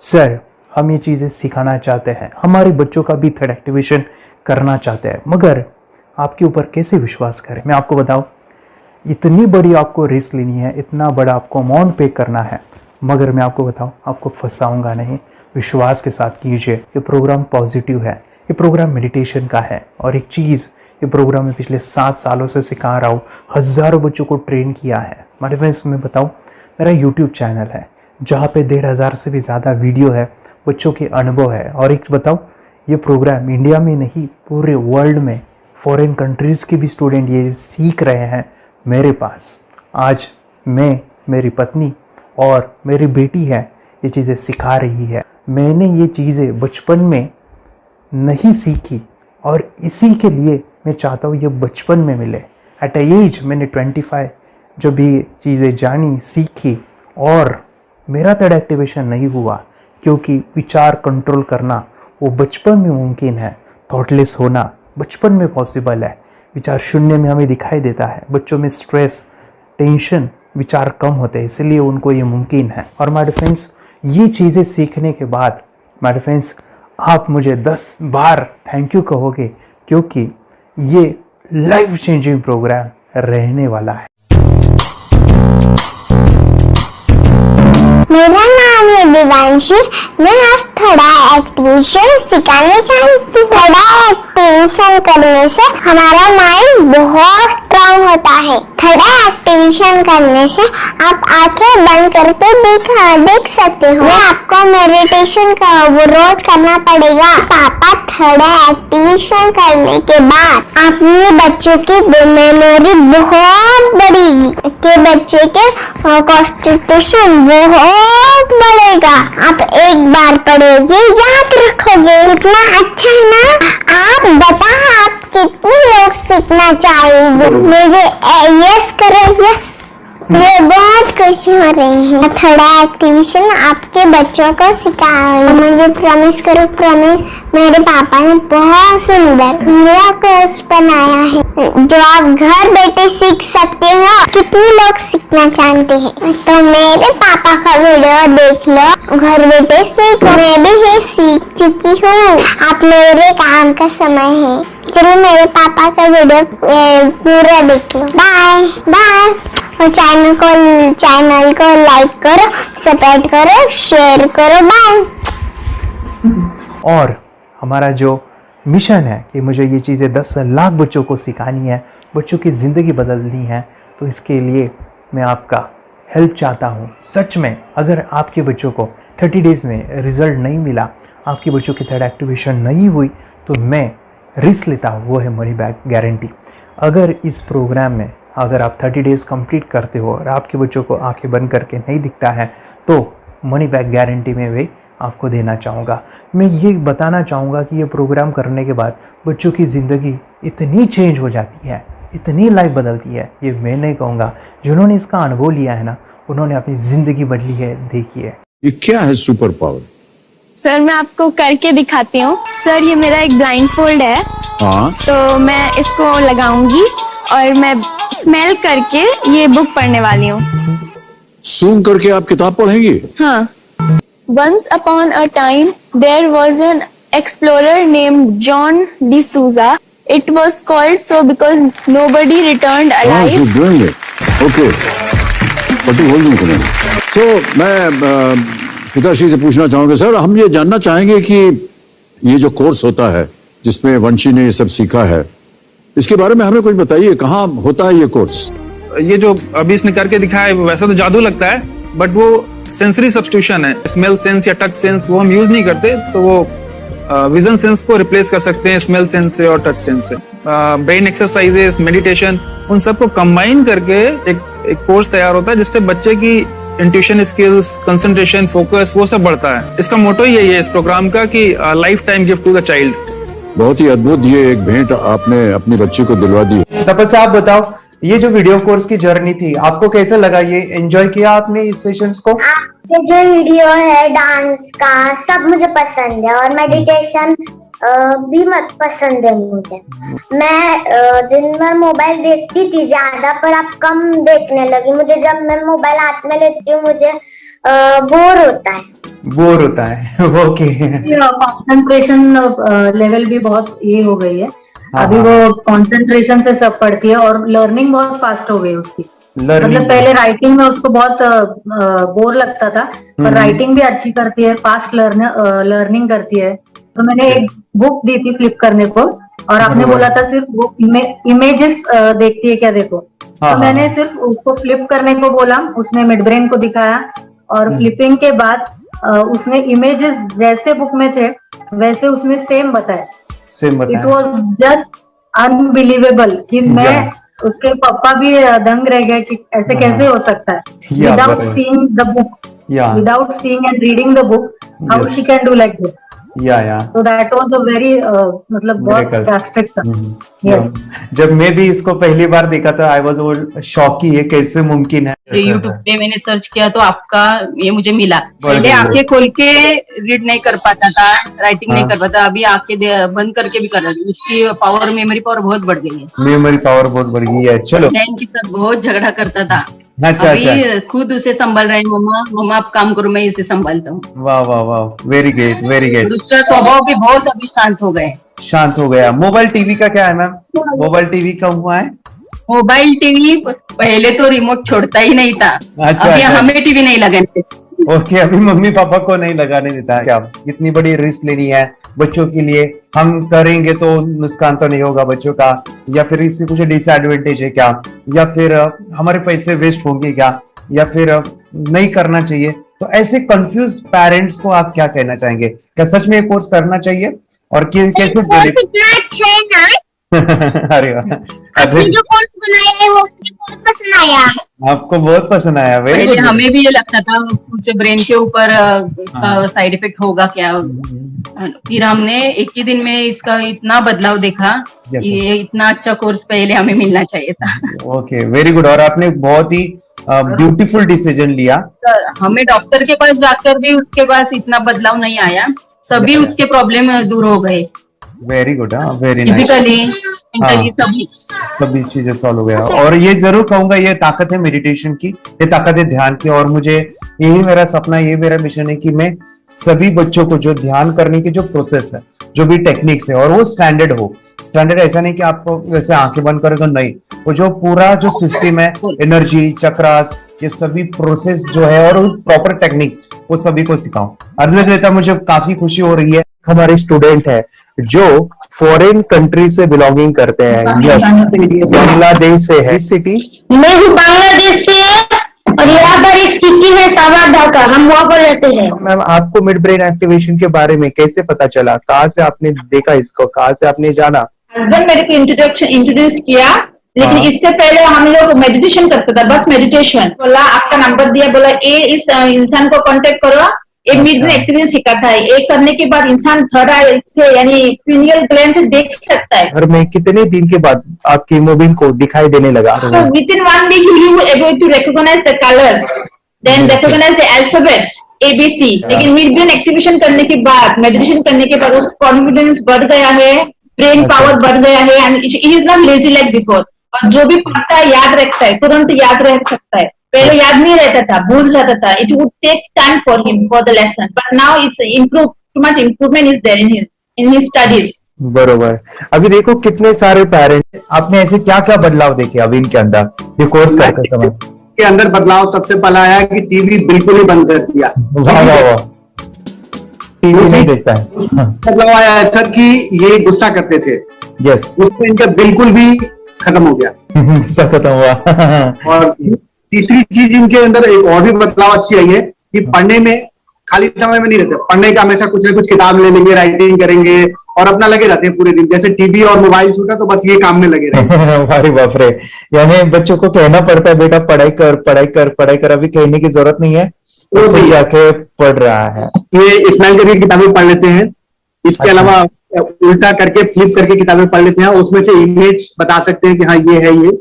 Speaker 2: सर, हम ये चीज़ें सिखाना चाहते हैं, हमारे बच्चों का भी थर्ड एक्टिवेशन करना चाहते हैं, मगर आपके ऊपर कैसे विश्वास करें? मैं आपको बताऊं, इतनी बड़ी आपको रिस्क लेनी है, इतना बड़ा आपको अमाउंट पे करना है, मगर मैं आपको बताऊं, आपको फंसाऊंगा नहीं। विश्वास के साथ कीजिए। ये प्रोग्राम पॉजिटिव है, ये प्रोग्राम मेडिटेशन का है। और एक चीज़, ये प्रोग्राम मैं पिछले 7 सालों से सिखा रहा हूँ, हज़ारों बच्चों को ट्रेन किया है। मेरे फ्रेंड्स, मैं बताऊँ, मेरा यूट्यूब चैनल है जहाँ पे 1,500 से भी ज़्यादा वीडियो है, बच्चों के अनुभव है। और एक बताऊँ, ये प्रोग्राम इंडिया में नहीं, पूरे वर्ल्ड में फॉरेन कंट्रीज़ के भी स्टूडेंट ये सीख रहे हैं मेरे पास। आज मैं, मेरी पत्नी और मेरी बेटी है ये चीज़ें सिखा रही है। मैंने ये चीज़ें बचपन में नहीं सीखी और इसी के लिए मैं चाहता हूँ ये बचपन में मिले। एट एज मैंने 25 जब ये चीज़ें जानी, सीखी, और मेरा थर्ड एक्टिवेशन नहीं हुआ क्योंकि विचार कंट्रोल करना वो बचपन में मुमकिन है। थॉटलेस होना बचपन में पॉसिबल है। विचार शून्य में हमें दिखाई देता है। बच्चों में स्ट्रेस, टेंशन, विचार कम होते हैं, इसलिए उनको ये मुमकिन है। और माय फ्रेंड्स, ये चीज़ें सीखने के बाद माय फ्रेंड्स, आप मुझे 10 बार थैंक यू कहोगे, क्योंकि ये लाइफ चेंजिंग प्रोग्राम रहने वाला है।
Speaker 11: मेरा नाम है दिवांशी। मैं आज थोड़ा एक्टिवेशन सिखाने चाहती हूँ। थोड़ा एक्टिवेशन करने से हमारा माइंड बहुत स्ट्रांग होता है। थोड़ा एक्टिवेशन करने से आप आंखें बंद करके देख सकते हो। मैं आपको मेडिटेशन का वो रोज करना पड़ेगा। पापा थोड़ा एक्टिवेशन करने के बाद अपने बच्चों की मेमोरी बहुत बढ़ेगी, के बच्चे के कॉन्सेंट्रेशन बहुत बढ़ेगा। आप एक बार पढ़ोगे, याद रखोगे, इतना अच्छा है ना। आप बता, आप कितने लोग सीखना चाहोगे? मुझे यस करो, यस। मुझे बहुत खुशी हो रही है। थोड़ा एक्टिवेशन आपके बच्चों को सिखाओ। मुझे प्रॉमिस करो, प्रॉमिस। मेरे पापा ने बहुत सुंदर मेरा कोर्स बनाया है जो आप घर बैठे सीख सकते हो। कितने लोग सीखना चाहते हैं तो मेरे पापा का वीडियो देख लो, घर बैठे सीखो। मैं भी ये सीख चुकी हूँ। आप मेरे काम का समय है। चलो मेरे पापा का वीडियो पूरा देख लो। Bye bye. और चैनल को लाइक करो, सब्सक्राइब करो, शेयर करो। बाय।
Speaker 2: और हमारा जो मिशन है कि मुझे ये चीज़ें 10 लाख बच्चों को सिखानी है, बच्चों की ज़िंदगी बदलनी है, तो इसके लिए मैं आपका हेल्प चाहता हूँ। सच में अगर आपके बच्चों को 30 डेज़ में रिज़ल्ट नहीं मिला, आपके बच्चों की थर्ड एक्टिवेशन नहीं हुई, तो मैं रिस्क लेता हूँ, वो है मनी बैक गारंटी। अगर इस प्रोग्राम में अगर आप 30 डेज़ कंप्लीट करते हो और आपके बच्चों को आंखें बंद करके नहीं दिखता है, तो मनी बैक गारंटी में भी आपको देना चाहूँगा। मैं ये बताना चाहूँगा कि ये प्रोग्राम करने के बाद बच्चों की ज़िंदगी इतनी चेंज हो जाती है, इतनी लाइफ बदलती है, ये मैं नहीं कहूँगा, जिन्होंने इसका अनुभव लिया है ना, उन्होंने अपनी ज़िंदगी बदली है। देखिए
Speaker 12: ये क्या है सुपर पावर?
Speaker 13: सर मैं आपको करके दिखाती हूँ। सर ये मेरा एक ब्लाइंड फोल्ड है,
Speaker 12: हाँ,
Speaker 13: तो मैं इसको लगाऊंगी और मैं स्मेल करके ये बुक पढ़ने वाली हूँ।
Speaker 12: सूंघ करके आप किताब पढ़ेंगी?
Speaker 13: हाँ। Once upon a time there was an explorer named John D'Souza. It was called so because nobody returned alive.
Speaker 12: You're doing it. Okay. What are you holding today? So मैं पिताश्री से पूछना चाहूंगा, सर हम ये जानना चाहेंगे कि ये जो कोर्स होता है जिसमें वंशी ने ये सब सीखा है, इसके बारे में हमें कुछ बताइए, कहाँ होता है ये कोर्स?
Speaker 14: ये जो अभी इसने करके दिखाया है वैसा तो जादू लगता है, बट वो सेंसरी सब्स्टिट्यूशन है। स्मेल सेंस या टच सेंस वो हम यूज नहीं करते, तो वो विजन सेंस को रिप्लेस कर सकते हैं स्मेल सेंस से और टच सेंस से। ब्रेन एक्सरसाइजेस, मेडिटेशन, उन सबको कंबाइन करके एक कोर्स तैयार होता है जिससे बच्चे की इंट्यूशन स्किल्स, कंसंट्रेशन, फोकस वो सब बढ़ता है। इसका मोटो ही यही है इस प्रोग्राम का कि life time gift to the child.
Speaker 12: बहुत ही अद्भुत ये एक भेंट आपने अपनी बच्ची को दिलवा दी।
Speaker 2: तपस्या आप बताओ, ये जो वीडियो कोर्स की जर्नी थी आपको कैसे लगा? ये एंजॉय किया आपने इस सेशंस को?
Speaker 11: आपके जो वीडियो है डांस का सब मुझे पसंद है और मेडिटेशन भी मत पसंद है मुझे। मैं दिन भर मोबाइल देखती थी ज्यादा, पर अब कम देखने लगी। मुझे जब मैं मोबाइल हाथ में लेती हूँ मुझे बोर होता है।
Speaker 2: ओके।
Speaker 15: कंसंट्रेशन लेवल भी बहुत ये हो गई है। अभी वो कंसंट्रेशन से सब पढ़ती है और लर्निंग बहुत फास्ट हो गई उसकी। मतलब पहले राइटिंग में उसको बहुत बोर लगता था, पर राइटिंग भी अच्छी करती है, फास्ट लर्निंग करती है। तो मैंने एक बुक दी थी फ्लिप करने को और आपने बोला था सिर्फ वो इमेजेस देखती है क्या, देखो। तो मैंने सिर्फ उसको फ्लिप करने को बोला, उसने मिड ब्रेन को दिखाया और फ्लिपिंग के बाद उसने इमेजेस जैसे बुक में थे वैसे उसने सेम बताया। इट वॉज जस्ट अनबिलीवेबल कि मैं उसके पापा भी दंग रह गए कि ऐसे कैसे हो सकता है। Without seeing the book, without seeing and reading the book, how she can do like this. So that was a very मतलब बहुत ड्रास्टिक था।
Speaker 2: जब मैं भी इसको पहली बार देखा था, आई वाज शॉक कि ये कैसे मुमकिन है।
Speaker 16: यूट्यूब पे मैंने सर्च किया तो आपका ये मुझे मिला। पहले आंखें खोल के रीड नहीं कर पाता था, राइटिंग नहीं कर पाता, अभी आंखें बंद करके भी कर रहा है। उसकी पावर, मेमोरी पावर बहुत बढ़ गई है।
Speaker 2: मेमोरी पावर बहुत बढ़ गई है। चलो,
Speaker 16: के साथ बहुत झगड़ा करता था,
Speaker 2: अच्छा,
Speaker 16: अभी खुद उसे संभाल रहे हैं। मम्मा आप काम करो, मैं इसे संभालता हूँ।
Speaker 2: वाह वाह वाह, वेरी ग्रेट वेरी ग्रेट।
Speaker 16: उसका स्वभाव भी बहुत अभी शांत हो गया। मोबाइल टीवी का क्या है मैम? मोबाइल टीवी कब हुआ है? मोबाइल टीवी पहले तो रिमोट छोड़ता ही नहीं था। अभी हमें टीवी नहीं लगाने।
Speaker 2: ओके, अभी मम्मी पापा को नहीं लगाने देता है। क्या इतनी बड़ी रिस्क लेनी है बच्चों के लिए? हम करेंगे तो नुकसान तो नहीं होगा बच्चों का, या फिर इसकी कुछ डिसएडवांटेज है क्या, या फिर हमारे पैसे वेस्ट होंगे क्या, या फिर नहीं करना चाहिए? तो ऐसे कंफ्यूज पेरेंट्स को आप क्या कहना चाहेंगे? क्या सच में ये कोर्स करना चाहिए और कैसे? अरे
Speaker 11: आपने जो कोर्स बनाया है वो मुझे बहुत पसंद आया।
Speaker 2: आपको बहुत पसंद आया?
Speaker 16: पहले हमें भी ये लगता था कुछ ब्रेन के ऊपर इसका साइड इफेक्ट होगा क्या, फिर हमने एक ही दिन में इसका इतना बदलाव देखा। ये इतना अच्छा कोर्स पहले हमें मिलना चाहिए था।
Speaker 2: Okay, very good. और आपने बहुत ही ब्यूटीफुल डिसीजन लिया।
Speaker 16: हमें डॉक्टर के पास जाकर भी उसके पास इतना बदलाव नहीं आया, सभी उसके प्रॉब्लम दूर हो गए।
Speaker 2: Very good, very nice.
Speaker 16: Physically
Speaker 2: सभी चीजें सॉल्व हो गया। और ये जरूर कहूंगा, ये ताकत है मेडिटेशन की, ये ताकत है ध्यान की। और मुझे यही मेरा सपना, ये मेरा मिशन है कि मैं सभी बच्चों को जो ध्यान करने की जो प्रोसेस है, जो भी टेक्निक्स है, और वो स्टैंडर्ड हो। स्टैंडर्ड ऐसा नहीं कि आपको वैसे आंखें बंद करो तो नहीं, वो जो पूरा जो सिस्टम है, एनर्जी, चक्रास, ये सभी प्रोसेस जो है और प्रॉपर टेक्निक्स, वो सभी को सिखाऊं। अर्जुन, मुझे काफी खुशी हो रही है। हमारे स्टूडेंट है जो फॉरेन कंट्री से बिलोंगिंग करते हैं। यस, बांग्लादेश से है। सिटी
Speaker 11: मैं भी बांग्लादेश से और यहाँ पर एक सिटी है सावर ढाका, हम वहाँ पर रहते हैं।
Speaker 2: मैम, आपको मिड ब्रेन एक्टिवेशन के बारे में कैसे पता चला? कहाँ से आपने देखा इसको, कहाँ से आपने जाना?
Speaker 17: हस्बैंड मेरे को इंट्रोड्यूस किया, लेकिन इससे पहले हम लोग मेडिटेशन करते थे, बस मेडिटेशन। बोला आपका नंबर दिया, बोला ये इस इंसान को कांटेक्ट करो, ये मिड ब्रेन एक्टिवेशन सिखाता है। ये करने के बाद इंसान थर्ड आई से यानी पिनियल ग्लैंड से देख सकता है।
Speaker 2: घर में कितने दिन के बाद आपकी हीमोग्लोबिन को दिखाई देने लगा?
Speaker 17: Within 1 week you able to recognise the colours, then recognise the alphabets ABC। लेकिन मिड ब्रेन एक्टिवेशन करने के बाद, मेडिटेशन करने के बाद उसका कॉन्फिडेंस बढ़ गया है, ब्रेन पावर बढ़ गया है, and he is not lazy like before. और जो भी पढ़ता है याद रखता है, तुरंत याद रह सकता है। पहले याद नहीं रहता था, भूल जाता था। It would take time for him for the lesson, but now it's improve, too much improvement is there in his studies.
Speaker 2: बरोबर। अभी देखो कितने सारे पेरेंट्स, आपने ऐसे क्या क्या बदलाव देखे अभी इनके अंदर ये कोर्स करते समय?
Speaker 18: के अंदर बदलाव सबसे पहला आया कि टीवी बिल्कुल ही बंद कर दिया।
Speaker 2: वाह वाह वाह, टीवी नहीं देखता है।
Speaker 18: बदलाव आया है सर कि ये गुस्सा करते थे।
Speaker 2: यस,
Speaker 18: उसमें इनका बिल्कुल भी खत्म हो गया,
Speaker 2: गुस्सा खत्म हुआ।
Speaker 18: और तीसरी चीज इनके अंदर एक और भी बदलाव अच्छी आई है कि पढ़ने में खाली समय में नहीं रहते, पढ़ने का हमेशा कुछ ना कुछ किताब ले लेंगे, राइटिंग करेंगे और अपना लगे रहते हैं पूरे दिन। जैसे टीवी और मोबाइल छूटा तो बस ये काम में लगे रहते हैं।
Speaker 2: अरे बाप रे, यानी बच्चों को कहना पड़ता है बेटा पढ़ाई कर पढ़ाई कर पढ़ाई कर, अभी कहने की जरूरत नहीं है, वो भी जाके पढ़ रहा है।
Speaker 18: ये स्माइल करके किताबें पढ़ लेते हैं, इसके अलावा उल्टा करके फ्लिप करके किताबें पढ़ लेते हैं, उसमें से इमेज बता सकते हैं कि हाँ ये है ये।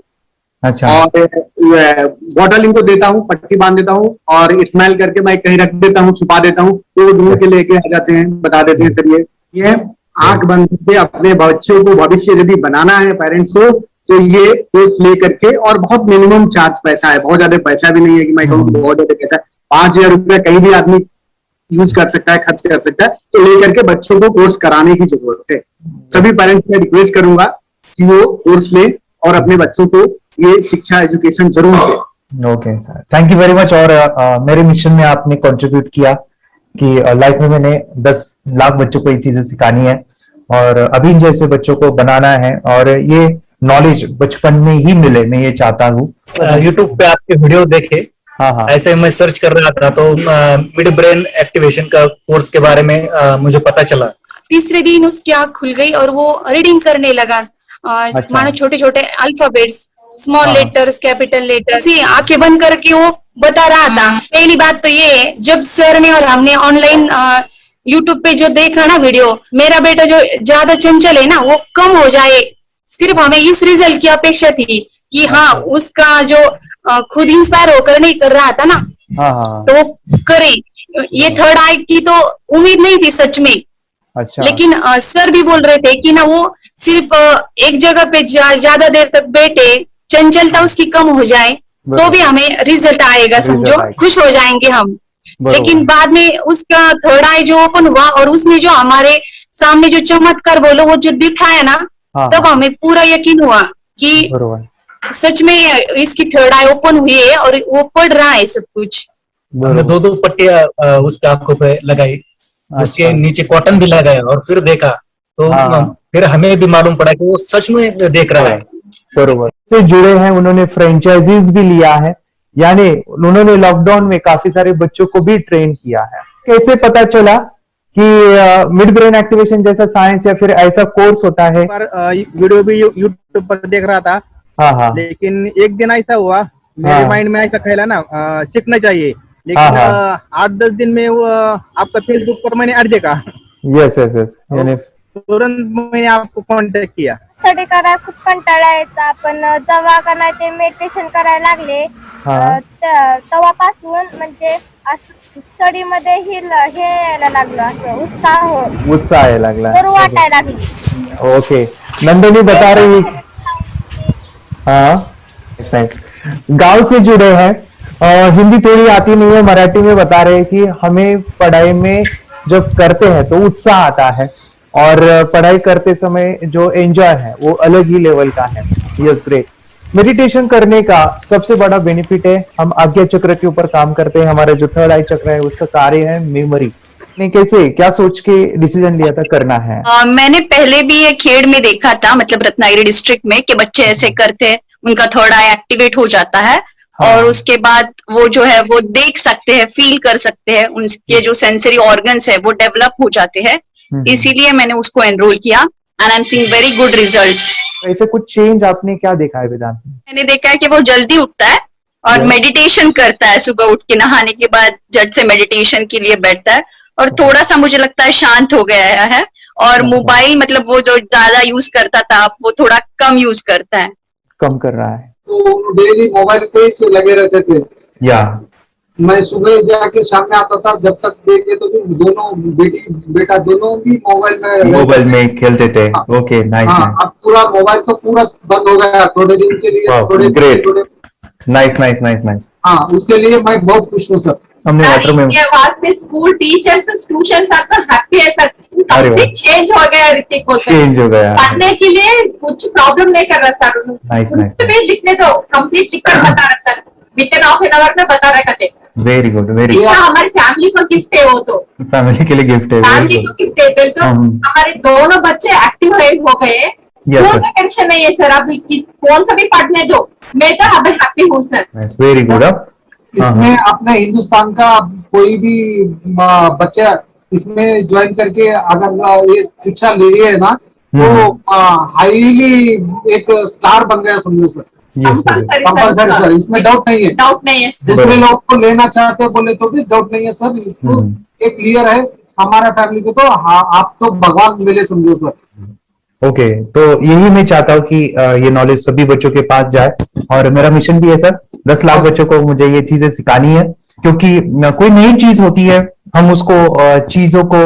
Speaker 2: अच्छा।
Speaker 18: और बॉटल इनको देता हूँ, पट्टी बांध देता हूँ और स्माइल करके मैं कहीं रख देता हूँ, छुपा देता हूँ, तो ढूंढ के लेके आ जाते हैं, बता देते हैं सर ये आंख बंद करके अपने बच्चों को भविष्य यदि बनाना है पेरेंट्स को, तो ये कोर्स ले करके, और बहुत मिनिमम चार्ज पैसा है, बहुत ज्यादा पैसा भी नहीं है कि मैं कहूँ बहुत ज्यादा पैसा है। 5,000 रुपया कहीं भी आदमी यूज कर सकता है, खर्च कर सकता है, तो लेकर के बच्चों को कोर्स कराने की जरूरत है। सभी पेरेंट्स में रिक्वेस्ट करूंगा कि वो कोर्स ले और अपने बच्चों को ये शिक्षा एजुकेशन जरूर दे।
Speaker 2: Okay sir, thank you very much. और मेरे मिशन में आपने कंट्रीब्यूट किया कि लाइफ में मैंने 10 लाख बच्चों को ये चीजें सिखानी है और अभी जैसे बच्चों को बनाना है, और ये नॉलेज बचपन में ही मिले, मैं ये चाहता हूँ।
Speaker 19: यूट्यूब पे आपके वीडियो देखे,
Speaker 2: हाँ,
Speaker 19: ऐसे मैं सर्च कर रहा था तो मिड ब्रेन एक्टिवेशन का कोर्स के बारे में मुझे पता चला।
Speaker 13: तीसरे दिन उसकी आंख खुल गई और वो रीडिंग करने लगा, मानो छोटे छोटे alphabets, small letters, capital letters, आंखें बंद करके वो बता रहा था। पहली बात तो ये, जब सर ने और हमने ऑनलाइन यूट्यूब पे जो देखा ना वीडियो, मेरा बेटा जो ज्यादा चंचल है ना वो कम हो जाए, सिर्फ हमें इस रिजल्ट की अपेक्षा थी कि हाँ उसका जो खुद इंस्पायर होकर नहीं कर रहा था ना, तो वो करे। ये थर्ड आई की तो उम्मीद नहीं थी सच में।
Speaker 2: अच्छा।
Speaker 13: लेकिन सर भी बोल रहे थे कि ना वो सिर्फ एक जगह पे ज्यादा देर तक बैठे, चंचलता उसकी कम हो जाए तो भी हमें रिजल्ट आएगा, समझो खुश हो जाएंगे हम। लेकिन बाद में उसका थर्ड आई जो ओपन हुआ और उसने जो हमारे सामने जो चमत्कार बोलो वो जो दिखाया ना, तब हमें पूरा यकीन हुआ कि सच में इसकी थर्ड आई ओपन हुई है और वो पढ़ रहा है सब कुछ।
Speaker 19: हमने 2 पट्टियां उसके आंखों पे लगाई, उसके नीचे कॉटन भी लगाया और फिर देखा तो फिर हमें भी मालूम पड़ा कि वो सच में देख रहा है।
Speaker 2: बरोबर से जुड़े हैं, उन्होंने फ्रेंचाइजीज भी लिया है, यानी उन्होंने लॉकडाउन में काफी सारे बच्चों को भी ट्रेन किया है। कैसे पता चला कि मिड ब्रेन एक्टिवेशन जैसा साइंस या फिर ऐसा कोर्स होता है?
Speaker 14: वीडियो भी यूट्यूब पर देख रहा था, लेकिन एक दिन ऐसा हुआ मेरे माइंड में ऐसा ख्याल ना सीखना चाहिए, लेकिन 8-10 दिन में वो आपका फेसबुक पर मैंने ऐड देखा।
Speaker 2: यस यस यस, यानी
Speaker 14: तुरंत मैंने आपको कॉन्टॅक्ट किया।
Speaker 11: स्टडी करायला खूप कंटाळा यायचा, पण जेव्हा का नाही ते मेडिटेशन करायला लागले तेव्हापासून म्हणजे स्टडी मध्ये हे यायला लागलं, असं
Speaker 2: उत्साह यायला लागला,
Speaker 11: बरं वाटायला लागलं।
Speaker 2: ओके, नंदिनी बता रही है, हाँ गांव से जुड़े हैं, हिंदी थोड़ी आती नहीं है, मराठी में बता रहे हैं कि हमें पढ़ाई में जब करते हैं तो उत्साह आता है और पढ़ाई करते समय जो एंजॉय है वो अलग ही लेवल का है। Yes, great. मेडिटेशन करने का सबसे बड़ा बेनिफिट है, हम आज्ञा चक्र के ऊपर काम करते हैं, हमारा जो थर्ड आई चक्र है उसका कार्य है मेमोरी। आपने कैसे क्या सोच के डिसीजन लिया था करना है?
Speaker 20: मैंने पहले भी ये खेड़ में देखा था, मतलब रत्नागिरी डिस्ट्रिक्ट में, कि बच्चे ऐसे करते हैं, उनका थर्ड आई एक्टिवेट हो जाता है और उसके बाद वो जो है वो देख सकते हैं, फील कर सकते हैं, उनके जो सेंसरी ऑर्गन्स है वो डेवलप हो जाते हैं। इसीलिए मैंने उसको एनरोल किया and I am seeing very good results.
Speaker 2: ऐसे कुछ चेंज आपने क्या देखा है वेदांत में?
Speaker 20: मैंने देखा है कि वो जल्दी उठता है और मेडिटेशन करता है, सुबह उठ के नहाने के बाद झट से मेडिटेशन के लिए बैठता है और थोड़ा सा मुझे लगता है शांत हो गया है। और मोबाइल मतलब वो जो ज्यादा यूज करता था वो थोड़ा कम यूज करता है,
Speaker 2: कम कर रहा है।
Speaker 21: तो डेली मोबाइल पे ही लगे रहते थे।
Speaker 2: या
Speaker 21: मैं सुबह जाके शाम में आता था, जब तक देखे तो दोनों बेटा दोनों भी
Speaker 2: मोबाइल में खेलते थे। Okay, nice.
Speaker 21: अब पूरा मोबाइल तो पूरा बंद हो गया थोड़े दिन के लिए।
Speaker 2: थोड़े नाइस नाइस नाइस नाइस।
Speaker 21: हाँ, उसके लिए मैं बहुत खुश हूँ सर।
Speaker 2: हमने वाटर में
Speaker 17: वास्ते स्कूल टीचर्स स्टूडेंट्स आपका हैप्पी है सर। कंप्लीट चेंज हो गया ऋतिक को,
Speaker 2: चेंज हो गया,
Speaker 17: पढ़ने के लिए कुछ प्रॉब्लम नहीं कर रहा सर।
Speaker 2: Nice nice.
Speaker 17: लिखने दो, कंप्लीट लिखकर बता रहा sir, with half an hour में बता रहा करते।
Speaker 2: Very good, very good.
Speaker 17: हमारी फैमिली को गिफ्ट है, वो तो
Speaker 2: फैमिली के लिए गिफ्ट है,
Speaker 17: फैमिली को गिफ्ट है। तो हमारे दोनों बच्चे एक्टिव हो गए, स्कूल का टेंशन नहीं है सर। अभी कौन सा भी पढ़ने दो, मैं तो अभी हैप्पी हूँ सर।
Speaker 2: Very good.
Speaker 21: इसमें अपने हिंदुस्तान का कोई भी बच्चा इसमें ज्वाइन करके अगर ये शिक्षा ले रही है ना, तो हाईली एक स्टार बन गया समझो सर। कंपल्सरी सर, इसमें डाउट नहीं है।
Speaker 17: डाउट नहीं है।
Speaker 21: दूसरे लोग को लेना चाहते बोले तो भी डाउट नहीं है सर। इसको एक क्लियर है हमारा फैमिली को, तो आप तो भगवान मिले समझो सर।
Speaker 2: ओके, तो यही मैं चाहता हूँ कि ये नॉलेज सभी बच्चों के पास जाए और मेरा मिशन भी है सर, 10 लाख बच्चों को मुझे ये चीजें सिखानी है। क्योंकि कोई नई चीज होती है, हम उसको चीजों को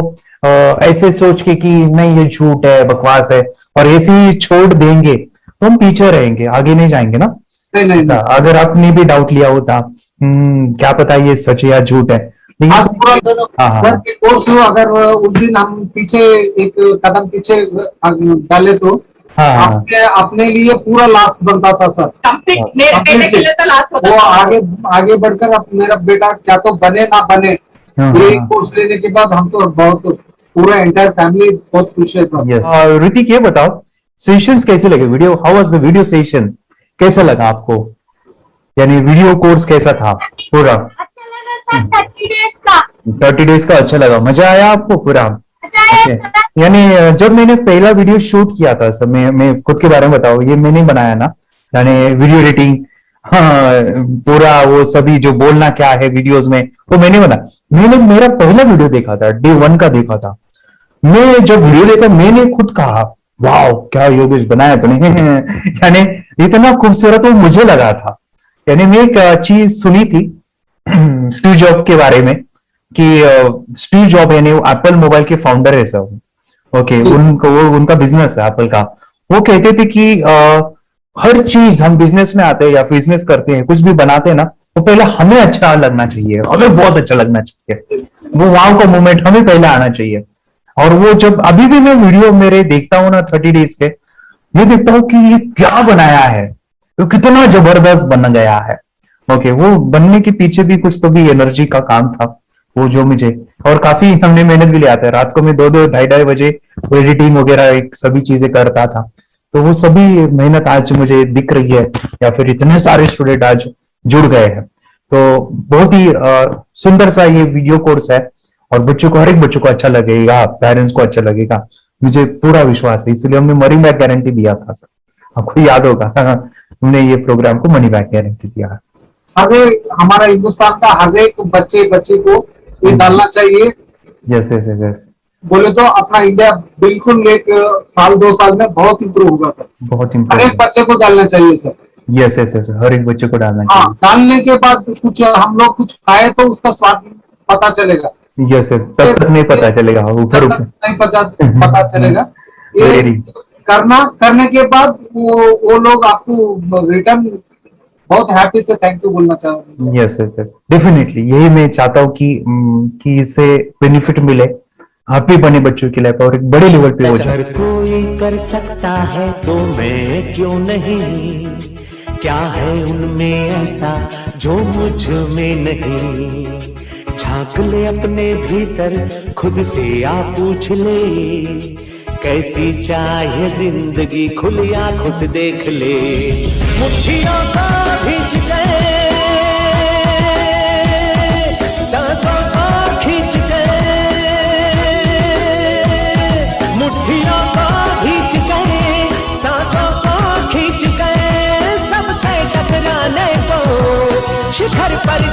Speaker 2: ऐसे सोच के कि नहीं ये झूठ है, बकवास है, और ऐसे ही छोड़ देंगे तो हम पीछे रहेंगे, आगे नहीं जाएंगे ना।
Speaker 21: नहीं।
Speaker 2: अगर आपने भी डाउट लिया होता क्या पता ये सच है या झूठ है।
Speaker 21: सर के कोर्स अगर उस दिन हम पीछे एक कदम पीछे डाले तो अपने लिए पूरा लास्ट बनता था सर।
Speaker 17: मेरे बेटे के लिए तो लास्ट होता
Speaker 21: वो आगे बढ़कर अब मेरा बेटा क्या तो बने ना बने, ये कोर्स लेने के बाद हम तो बहुत पूरा एंटायर फैमिली बहुत खुश है सर।
Speaker 2: ऋतिक ये बताओ, सेशंस कैसे लगे? Video, how was the video session? कैसा लगा आपको? यानी वीडियो कोर्स कैसा था पूरा?
Speaker 11: अच्छा लगा सर। 30 डेज का
Speaker 2: 30 डेज का अच्छा लगा, मजा आया आपको पूरा? यानी जब मैंने पहला वीडियो शूट किया था सर, मैं खुद के बारे में बताओ, ये मैंने बनाया ना, यानी वीडियो एडिटिंग, पूरा वो सभी जो बोलना क्या है वीडियोस में वो मैंने बना। मैंने मेरा पहला वीडियो देखा था, डे 1 का देखा था। मैं जब वीडियो देखा मैंने खुद कहा वाह क्या योगेश बनाया तो नहीं यानी इतना खूबसूरत वो मुझे लगा था। यानी मैं एक चीज सुनी थी स्टीव जॉब के बारे में कि स्टीव जॉब यानी एप्पल मोबाइल के फाउंडर है सब। ओके, उनका बिजनेस है एप्पल का। वो कहते थे कि हर चीज हम बिजनेस में आते हैं या बिजनेस करते हैं, कुछ भी बनाते हैं ना, तो पहले हमें अच्छा लगना चाहिए, हमें बहुत अच्छा लगना चाहिए, वो वाव का मोमेंट हमें पहले आना चाहिए। और वो जब अभी भी मैं वीडियो मेरे देखता हूँ ना 30 डेज के, मैं देखता हूँ कि ये क्या बनाया है, तो कितना जबरदस्त बन गया है। ओके, वो बनने के पीछे भी कुछ तो भी एनर्जी का काम था वो जो मुझे, और काफी हमने मेहनत भी लिया था। रात को मैं 2-2 ढाई बजे एडिटिंग वगैरह सभी चीजें करता था। तो वो सभी मेहनत आज मुझे दिख रही है, या फिर इतने सारे स्टूडेंट आज जुड़ गए हैं। तो बहुत ही सुंदर सा ये वीडियो कोर्स है और बच्चों को, हर एक बच्चों को अच्छा लगेगा, पेरेंट्स को अच्छा लगेगा, मुझे पूरा विश्वास है। इसलिए हमने मनी बैक गारंटी दिया था सर, आपको याद होगा हमने ये प्रोग्राम को मनी बैक गारंटी दिया है।
Speaker 21: हमारा हिंदुस्तान का हर एक बच्चे को ये डालना चाहिए।
Speaker 2: यस
Speaker 21: बोले तो अपना इंडिया बिल्कुल एक साल 2 साल में बहुत इम्प्रूव होगा सर।
Speaker 2: बहुत
Speaker 21: हर एक बच्चे को डालना चाहिए सर।
Speaker 2: यस हर एक बच्चे को डालना चाहिए।
Speaker 21: डालने के बाद कुछ हम लोग कुछ खाए तो उसका स्वाद पता चलेगा।
Speaker 2: यस तब तक नहीं पता चलेगा, ऊपर
Speaker 21: नहीं पता चलेगा। ये करने के बाद वो लोग आपको रिटर्न बहुत हैप्पी से थैंक यू बोलना चाहूंगा।
Speaker 2: यस डेफिनेटली, यही मैं चाहता हूँ कि इससे बेनिफिट मिले, हैप्पी बने बच्चों की लाइफ और एक बड़े लेवल पे हो जाए।
Speaker 22: अगर कोई कर सकता है तो मैं क्यों नहीं, क्या है उनमें ऐसा जो मुझ में नहीं। झांक ले अपने भीतर, खुद से आ पूछ ले, कैसी चाहे जिंदगी खुली आंखों से देख ले। मुट्ठियों को खींच के, सांसों को खींच के, मुट्ठियों को खींच के, सांसों को खींच के, सबसे टकराने को शिखर पर